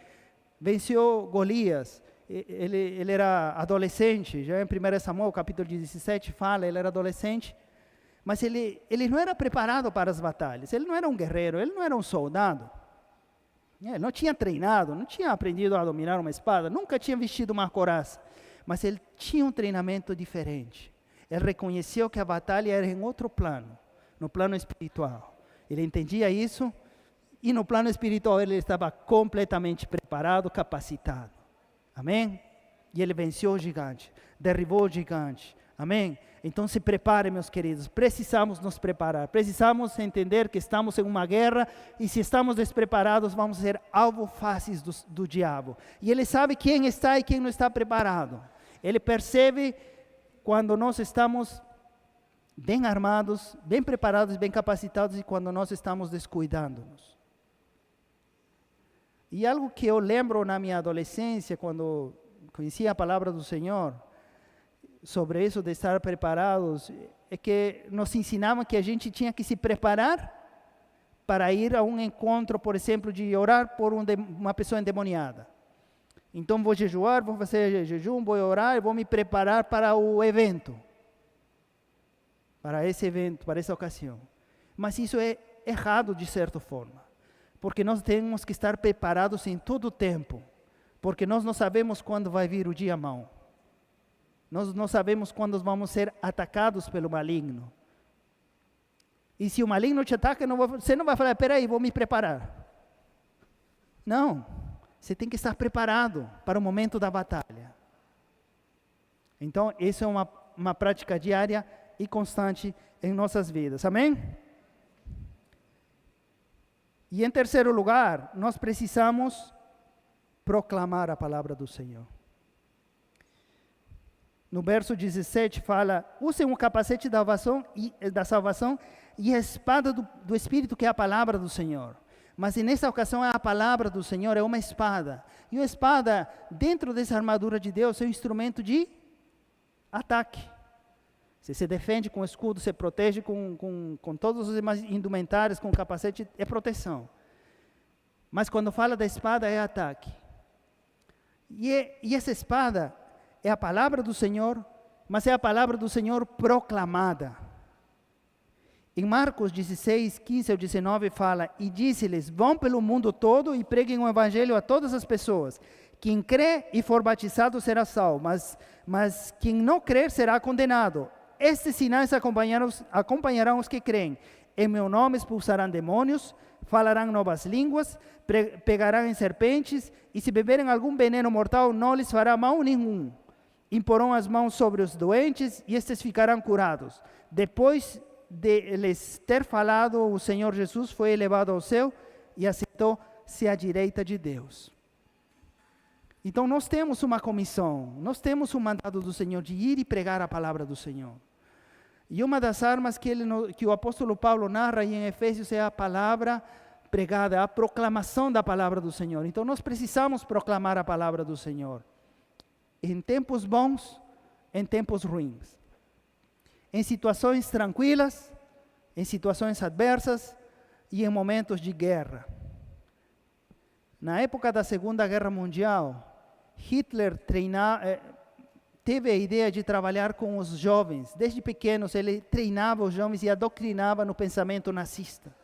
venceu Golias. Ele era adolescente, já em 1 Samuel, capítulo 17, fala, ele era adolescente, mas ele não era preparado para as batalhas, ele não era um guerreiro, ele não era um soldado. Ele não tinha treinado, não tinha aprendido a dominar uma espada, nunca tinha vestido uma couraça. Mas ele tinha um treinamento diferente. Ele reconheceu que a batalha era em outro plano, no plano espiritual. Ele entendia isso e no plano espiritual ele estava completamente preparado, capacitado. Amém? E ele venceu o gigante, derribou o gigante. Amém? Então se prepare, meus queridos, precisamos nos preparar, precisamos entender que estamos em uma guerra e se estamos despreparados vamos ser alvo fáceis do diabo. E ele sabe quem está e quem não está preparado. Ele percebe quando nós estamos bem armados, bem preparados, bem capacitados e quando nós estamos descuidando-nos. E algo que eu lembro na minha adolescência, quando conheci a palavra do Senhor, sobre isso de estar preparados, é que nos ensinavam que a gente tinha que se preparar para ir a um encontro, por exemplo, de orar por uma pessoa endemoniada. Então vou jejuar, vou fazer jejum, vou orar, vou me preparar para o evento. Para esse evento, para essa ocasião. Mas isso é errado de certa forma. Porque nós temos que estar preparados em todo o tempo. Porque nós não sabemos quando vai vir o dia mau. Nós não sabemos quando vamos ser atacados pelo maligno. E se o maligno te ataca, você não vai falar, peraí, vou me preparar. Não, você tem que estar preparado para o momento da batalha. Então, isso é uma prática diária e constante em nossas vidas, amém? E em terceiro lugar, nós precisamos proclamar a palavra do Senhor. No verso 17 fala, usem o capacete da salvação e a espada do Espírito, que é a palavra do Senhor. Mas nessa ocasião a palavra do Senhor é uma espada. E uma espada, dentro dessa armadura de Deus, é um instrumento de ataque. Você se defende com escudo, se protege com todos os demais indumentários, com capacete, é proteção. Mas quando fala da espada, é ataque. E essa espada é a palavra do Senhor, mas é a palavra do Senhor proclamada. Em Marcos 16, 15 ao 19 fala, e disse-lhes, vão pelo mundo todo e preguem o evangelho a todas as pessoas. Quem crê e for batizado será salvo, mas quem não crer será condenado. Estes sinais acompanharão os que creem. Em meu nome expulsarão demônios, falarão novas línguas, pegarão em serpentes, e se beberem algum veneno mortal, não lhes fará mal nenhum. Imporão as mãos sobre os doentes, e estes ficarão curados. Depois de lhes ter falado, o Senhor Jesus foi elevado ao céu, e assentou-se à direita de Deus. Então nós temos uma comissão, nós temos um mandado do Senhor de ir e pregar a palavra do Senhor. E uma das armas que o apóstolo Paulo narra em Efésios é a palavra pregada, a proclamação da palavra do Senhor. Então nós precisamos proclamar a palavra do Senhor. Em tempos bons, em tempos ruins. Em situações tranquilas, em situações adversas e em momentos de guerra. Na época da Segunda Guerra Mundial, Hitler teve a ideia de trabalhar com os jovens. Desde pequenos ele treinava os jovens e adoctrinava no pensamento nazista.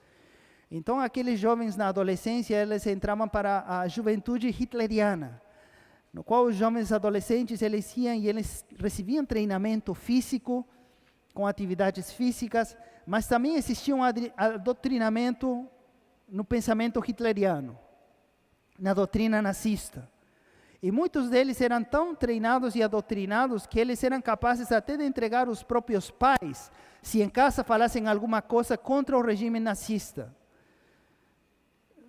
Então aqueles jovens na adolescência, eles entravam para a juventude hitleriana, no qual os jovens adolescentes eles iam e eles recebiam treinamento físico, com atividades físicas, mas também existia um adoctrinamento no pensamento hitleriano, na doutrina nazista. E muitos deles eram tão treinados e adoutrinados que eles eram capazes até de entregar os próprios pais, se em casa falassem alguma coisa contra o regime nazista.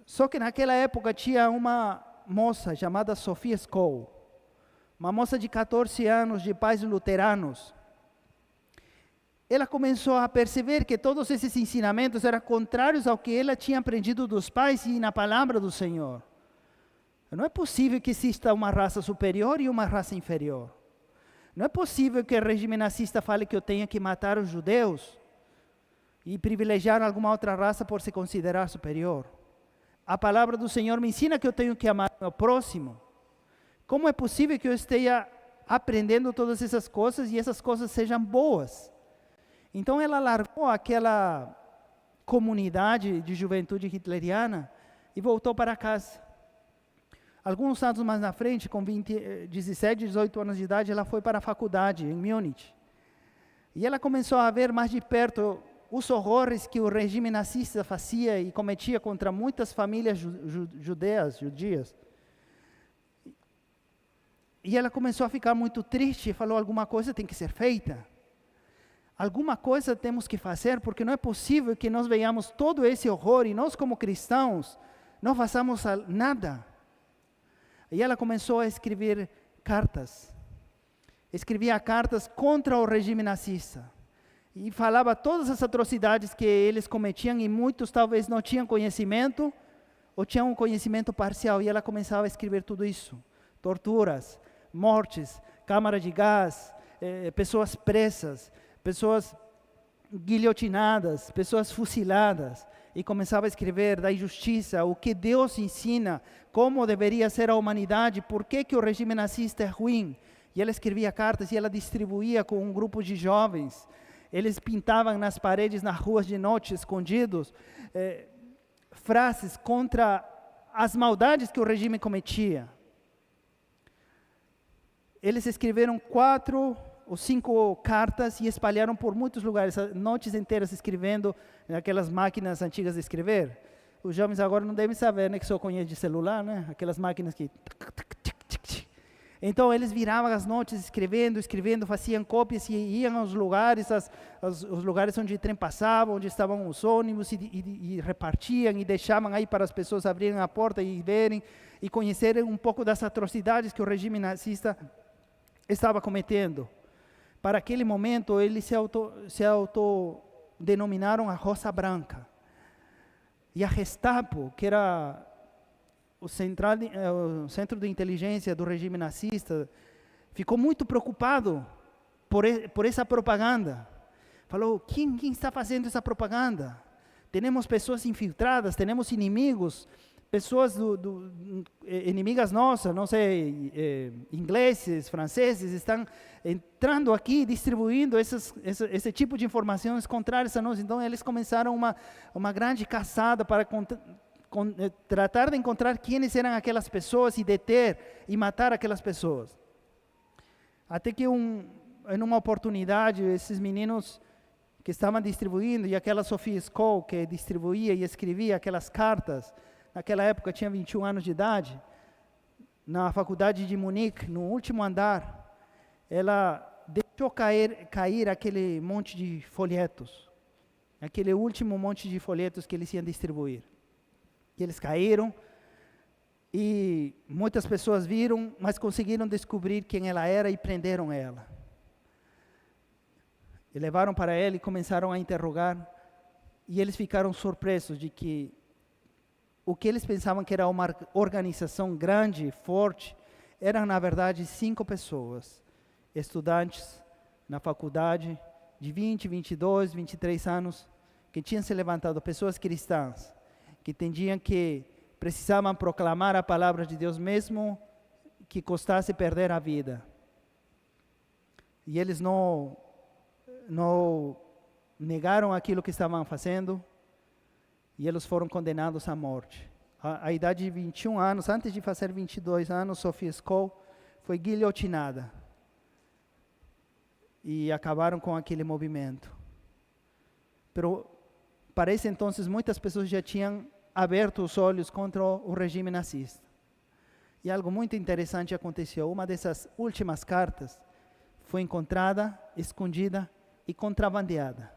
Só que naquela época tinha uma moça chamada Sophia Scholl, uma moça de 14 anos, de pais luteranos. Ela começou a perceber que todos esses ensinamentos eram contrários ao que ela tinha aprendido dos pais e na palavra do Senhor. Não é possível que exista uma raça superior e uma raça inferior. Não é possível que o regime nazista fale que eu tenha que matar os judeus e privilegiar alguma outra raça por se considerar superior. A palavra do Senhor me ensina que eu tenho que amar o meu próximo. Como é possível que eu esteja aprendendo todas essas coisas e essas coisas sejam boas? Então ela largou aquela comunidade de juventude hitleriana e voltou para casa. Alguns anos mais na frente, com 17, 18 anos de idade, ela foi para a faculdade em Munique. E ela começou a ver mais de perto os horrores que o regime nazista fazia e cometia contra muitas famílias judias. E ela começou a ficar muito triste e falou: alguma coisa tem que ser feita. Alguma coisa temos que fazer, porque não é possível que nós vejamos todo esse horror e nós, como cristãos, não façamos nada. E ela começou a escrever cartas. Escrevia cartas contra o regime nazista. E falava todas as atrocidades que eles cometiam, e muitos talvez não tinham conhecimento, ou tinham um conhecimento parcial. E ela começava a escrever tudo isso. Torturas, mortes, câmara de gás, pessoas presas, pessoas guilhotinadas, pessoas fuziladas. E começava a escrever da injustiça, o que Deus ensina, como deveria ser a humanidade, por que o regime nazista é ruim. E ela escrevia cartas e ela distribuía com um grupo de jovens. Eles pintavam nas paredes, nas ruas de noite, escondidos, frases contra as maldades que o regime cometia. Eles escreveram 4 ou 5 cartas e espalharam por muitos lugares, noites inteiras escrevendo naquelas máquinas antigas de escrever. Os jovens agora não devem saber, né, que só conhecem de celular, né? Aquelas máquinas que... Então eles viravam as noites escrevendo, faziam cópias e iam aos lugares, os lugares onde o trem passava, onde estavam os ônibus, e repartiam e deixavam aí para as pessoas abrirem a porta e verem e conhecerem um pouco das atrocidades que o regime nazista estava cometendo. Para aquele momento, eles se autodenominaram a Rosa Branca. E a Gestapo, que era o centro de inteligência do regime nazista, ficou muito preocupado por essa propaganda. Falou: quem está fazendo essa propaganda? Temos pessoas infiltradas, temos inimigos, pessoas inimigas nossas, não sei, ingleses, franceses, estão entrando aqui, distribuindo esse tipo de informações contrárias a nós. Então eles começaram uma grande caçada para tratar de encontrar quem eram aquelas pessoas e deter e matar aquelas pessoas. Até que em uma oportunidade, esses meninos que estavam distribuindo, e aquela Sophie Scholl que distribuía e escrevia aquelas cartas, naquela época tinha 21 anos de idade, na faculdade de Munique, no último andar, ela deixou cair aquele monte de folhetos, aquele último monte de folhetos que eles iam distribuir. E eles caíram, e muitas pessoas viram, mas conseguiram descobrir quem ela era e prenderam ela. E levaram para ela e começaram a interrogar, e eles ficaram surpresos de que o que eles pensavam que era uma organização grande, forte, eram na verdade 5 pessoas, estudantes na faculdade, de 20, 22, 23 anos, que tinham se levantado, pessoas cristãs, que entendiam que precisavam proclamar a palavra de Deus mesmo que custasse perder a vida. E eles não negaram aquilo que estavam fazendo, e eles foram condenados à morte. A idade de 21 anos, antes de fazer 22 anos, Sophie Scholl foi guilhotinada. E acabaram com aquele movimento. Pero para esse entonces, muitas pessoas já tinham aberto os olhos contra o regime nazista. E algo muito interessante aconteceu. Uma dessas últimas cartas foi encontrada, escondida e contrabandeada.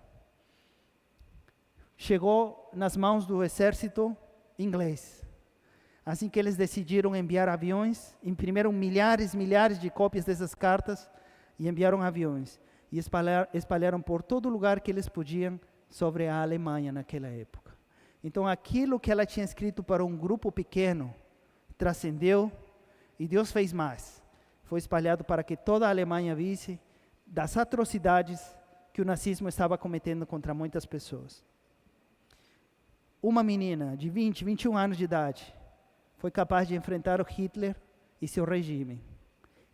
Chegou nas mãos do exército inglês. Assim que eles decidiram enviar aviões, imprimiram milhares de cópias dessas cartas e enviaram aviões. E espalharam por todo lugar que eles podiam sobre a Alemanha naquela época. Então aquilo que ela tinha escrito para um grupo pequeno transcendeu, e Deus fez mais. Foi espalhado para que toda a Alemanha visse das atrocidades que o nazismo estava cometendo contra muitas pessoas. Uma menina de 20, 21 anos de idade foi capaz de enfrentar o Hitler e seu regime.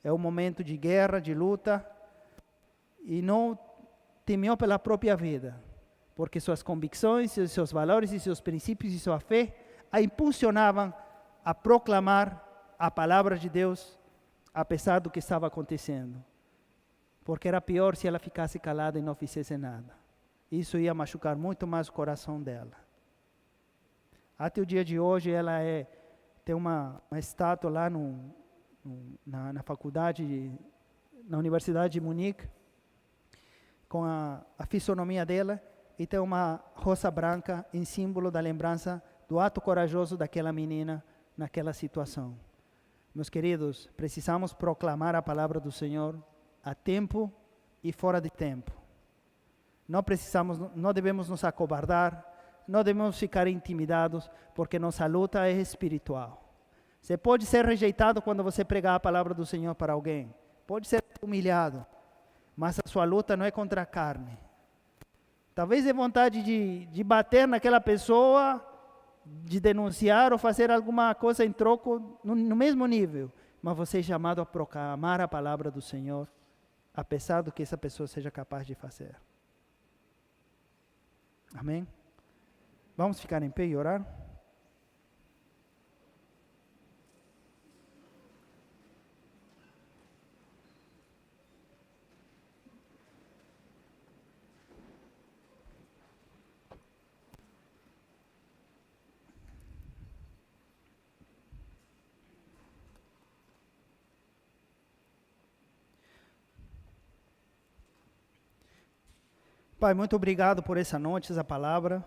É um momento de guerra, de luta, e não temeu pela própria vida, porque suas convicções, seus valores e seus princípios e sua fé a impulsionavam a proclamar a palavra de Deus, apesar do que estava acontecendo. Porque era pior se ela ficasse calada e não fizesse nada. Isso ia machucar muito mais o coração dela. Até o dia de hoje, ela tem uma estátua lá na faculdade, na Universidade de Munique, com a fisionomia dela, e tem uma rosa branca em símbolo da lembrança do ato corajoso daquela menina naquela situação. Meus queridos, precisamos proclamar a palavra do Senhor a tempo e fora de tempo. Não devemos nos acovardar, não devemos ficar intimidados, porque nossa luta é espiritual. Você pode ser rejeitado quando você pregar a palavra do Senhor para alguém, pode ser humilhado, mas a sua luta não é contra a carne. Talvez é vontade de bater naquela pessoa, de denunciar ou fazer alguma coisa em troco no mesmo nível, mas você é chamado a proclamar a palavra do Senhor, apesar do que essa pessoa seja capaz de fazer. Amém? Vamos ficar em pé e orar? Pai, muito obrigado por essa noite, essa palavra,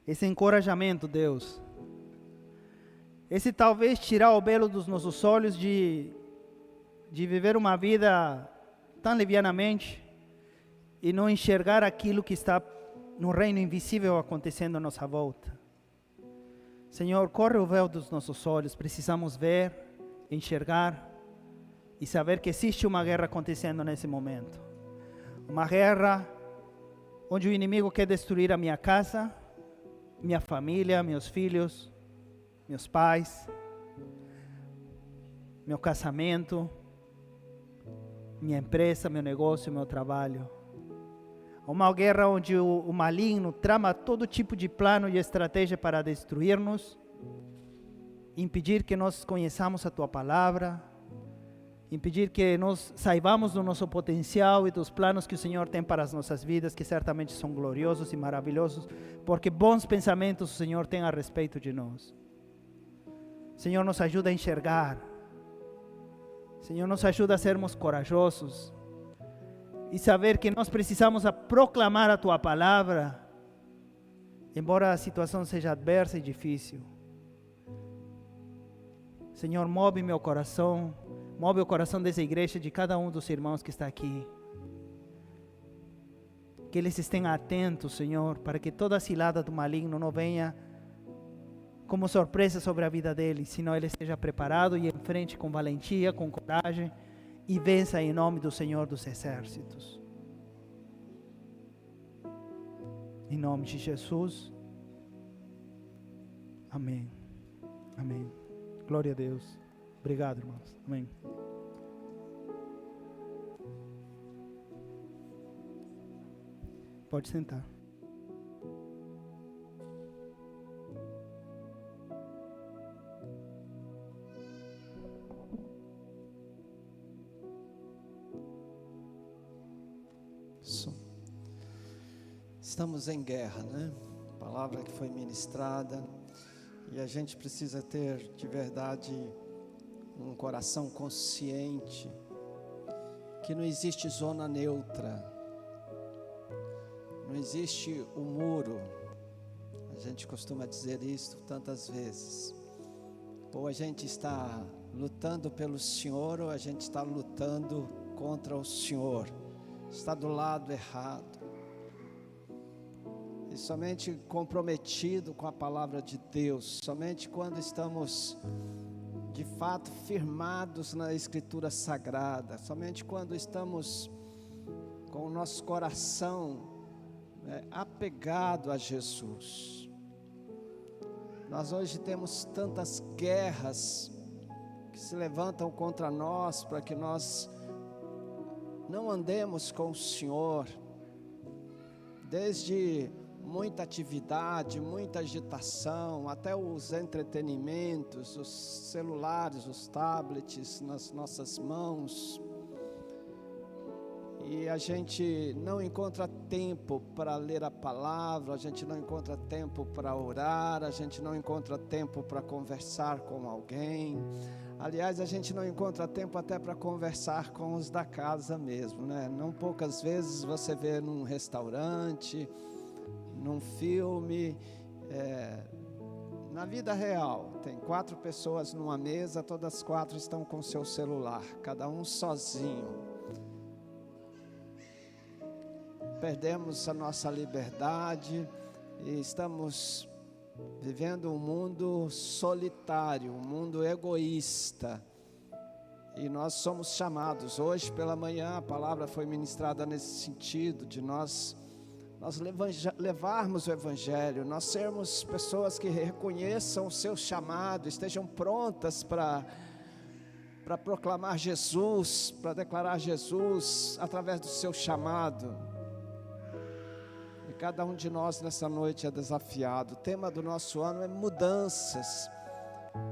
esse encorajamento, Deus. Esse talvez tirar o velo dos nossos olhos de viver uma vida tão levianamente e não enxergar aquilo que está no reino invisível acontecendo à nossa volta. Senhor, corre o véu dos nossos olhos, precisamos ver, enxergar e saber que existe uma guerra acontecendo nesse momento. Uma guerra onde o inimigo quer destruir a minha casa, minha família, meus filhos, meus pais, meu casamento, minha empresa, meu negócio, meu trabalho. Uma guerra onde o maligno trama todo tipo de plano e estratégia para destruir-nos, impedir que nós conheçamos a Tua palavra, impedir que nós saibamos do nosso potencial e dos planos que o Senhor tem para as nossas vidas, que certamente são gloriosos e maravilhosos, porque bons pensamentos o Senhor tem a respeito de nós. Senhor, nos ajuda a enxergar. Senhor, nos ajuda a sermos corajosos e saber que nós precisamos proclamar a Tua palavra, embora a situação seja adversa e difícil. Senhor, move meu coração, move o coração dessa igreja, de cada um dos irmãos que está aqui. Que eles estejam atentos, Senhor, para que toda a cilada do maligno não venha como surpresa sobre a vida deles, senão ele esteja preparado e enfrente com valentia, com coragem e vença em nome do Senhor dos Exércitos. Em nome de Jesus. Amém. Amém. Glória a Deus. Obrigado, irmãos. Amém. Pode sentar. Estamos em guerra, né? Palavra que foi ministrada, e a gente precisa ter de verdade um coração consciente que não existe zona neutra, não existe o muro. A gente costuma dizer isso tantas vezes. Ou a gente está lutando pelo Senhor, ou a gente está lutando contra o Senhor, está do lado errado. E somente comprometido com a palavra de Deus, somente quando estamos de fato firmados na Escritura Sagrada, somente quando estamos com o nosso coração apegado a Jesus. Nós hoje temos tantas guerras que se levantam contra nós para que nós não andemos com o Senhor, desde muita atividade, muita agitação, até os entretenimentos, os celulares, os tablets nas nossas mãos. E a gente não encontra tempo para ler a palavra, a gente não encontra tempo para orar, a gente não encontra tempo para conversar com alguém. Aliás, a gente não encontra tempo até para conversar com os da casa mesmo, né? Não poucas vezes você vê num restaurante, num filme, na vida real, tem 4 pessoas numa mesa, todas as 4 estão com seu celular, cada um sozinho. Perdemos a nossa liberdade e estamos vivendo um mundo solitário, um mundo egoísta. E nós somos chamados, hoje pela manhã a palavra foi ministrada nesse sentido, de nós levarmos o Evangelho, nós sermos pessoas que reconheçam o seu chamado, estejam prontas para proclamar Jesus, para declarar Jesus através do seu chamado. E cada um de nós nessa noite é desafiado. O tema do nosso ano é mudanças.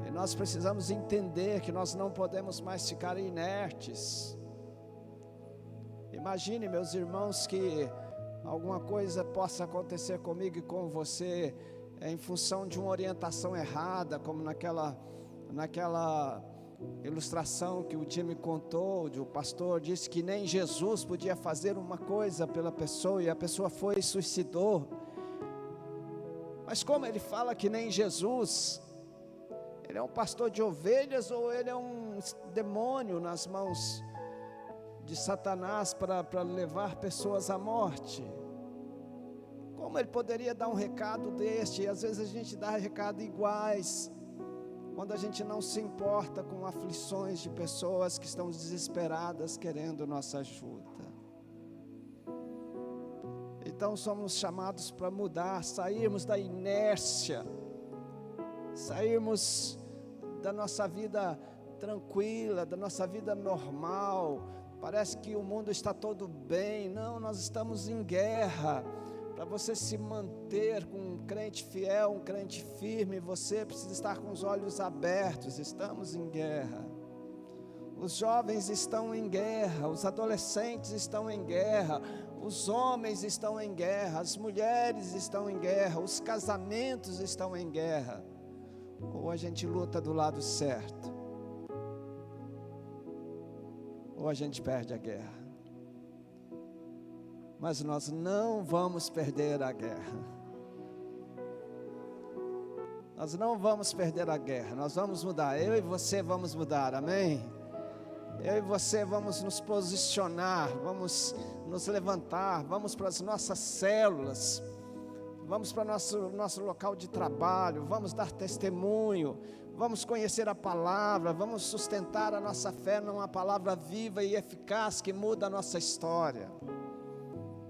E nós precisamos entender que nós não podemos mais ficar inertes. Imagine, meus irmãos, que alguma coisa possa acontecer comigo e com você em função de uma orientação errada, como naquela ilustração que o time contou, o pastor disse que nem Jesus podia fazer uma coisa pela pessoa e a pessoa foi e suicidou. Mas como ele fala que nem Jesus, ele é um pastor de ovelhas ou ele é um demônio nas mãos de Satanás para levar pessoas à morte? Como ele poderia dar um recado deste? E às vezes a gente dá recado iguais, quando a gente não se importa com aflições de pessoas que estão desesperadas querendo nossa ajuda. Então somos chamados para mudar, sairmos da inércia, sairmos da nossa vida tranquila, da nossa vida normal. Parece que o mundo está todo bem. Não, nós estamos em guerra. Para você se manter com um crente fiel, um crente firme, você precisa estar com os olhos abertos. Estamos em guerra. Os jovens estão em guerra, os adolescentes estão em guerra, os homens estão em guerra, as mulheres estão em guerra, os casamentos estão em guerra. Ou a gente luta do lado certo, ou a gente perde a guerra. Mas nós não vamos perder a guerra. Nós não vamos perder a guerra. Nós vamos mudar. Eu e você vamos mudar, amém? Eu e você vamos nos posicionar, vamos nos levantar, vamos para as nossas células, vamos para o nosso local de trabalho, vamos dar testemunho, vamos conhecer a palavra, vamos sustentar a nossa fé numa palavra viva e eficaz que muda a nossa história.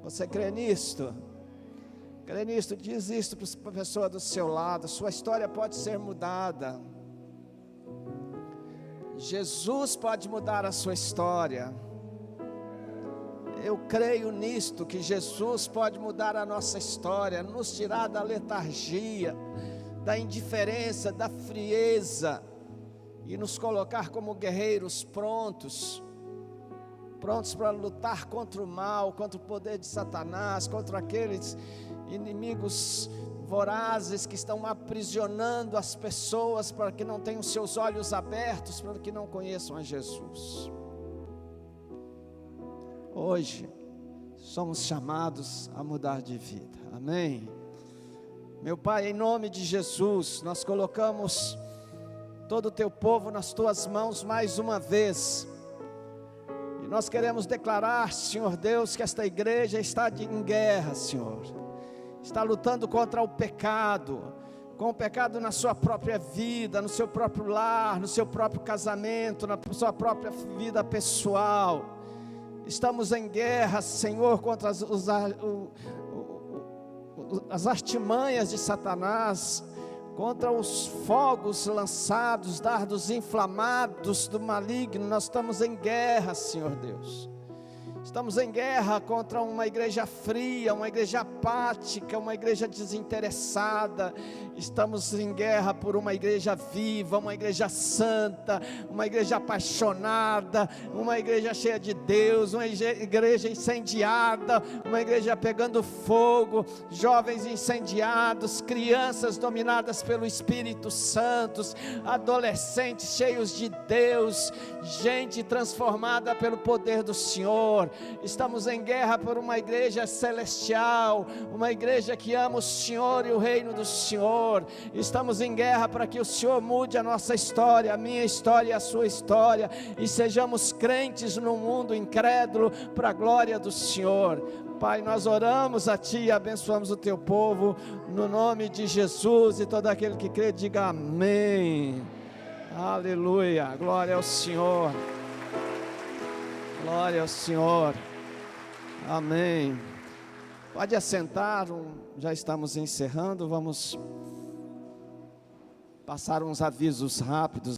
Você crê nisto? Crê nisto? Diz isto para a pessoa do seu lado. Sua história pode ser mudada. Jesus pode mudar a sua história. Eu creio nisto, que Jesus pode mudar a nossa história, nos tirar da letargia, da indiferença, da frieza, e nos colocar como guerreiros prontos para lutar contra o mal, contra o poder de Satanás, contra aqueles inimigos vorazes que estão aprisionando as pessoas para que não tenham seus olhos abertos, para que não conheçam a Jesus. Hoje somos chamados a mudar de vida, amém? Meu Pai, em nome de Jesus, nós colocamos todo o teu povo nas tuas mãos mais uma vez. Nós queremos declarar, Senhor Deus, que esta igreja está em guerra, Senhor. Está lutando contra o pecado, com o pecado na sua própria vida, no seu próprio lar, no seu próprio casamento, na sua própria vida pessoal. Estamos em guerra, Senhor, contra as artimanhas de Satanás, contra os fogos lançados, dardos inflamados do maligno. Nós estamos em guerra, Senhor Deus. Estamos em guerra contra uma igreja fria, uma igreja apática, uma igreja desinteressada. Estamos em guerra por uma igreja viva, uma igreja santa, uma igreja apaixonada, uma igreja cheia de Deus, uma igreja incendiada, uma igreja pegando fogo, jovens incendiados, crianças dominadas pelo Espírito Santo, adolescentes cheios de Deus, gente transformada pelo poder do Senhor. Estamos em guerra por uma igreja celestial, uma igreja que ama o Senhor e o reino do Senhor. Estamos em guerra para que o Senhor mude a nossa história, a minha história e a sua história, e sejamos crentes no mundo incrédulo para a glória do Senhor. Pai, nós oramos a Ti e abençoamos o Teu povo, no nome de Jesus, e todo aquele que crê, diga amém. Aleluia, glória ao Senhor. Glória ao Senhor, amém. Pode assentar, já estamos encerrando, vamos passar uns avisos rápidos.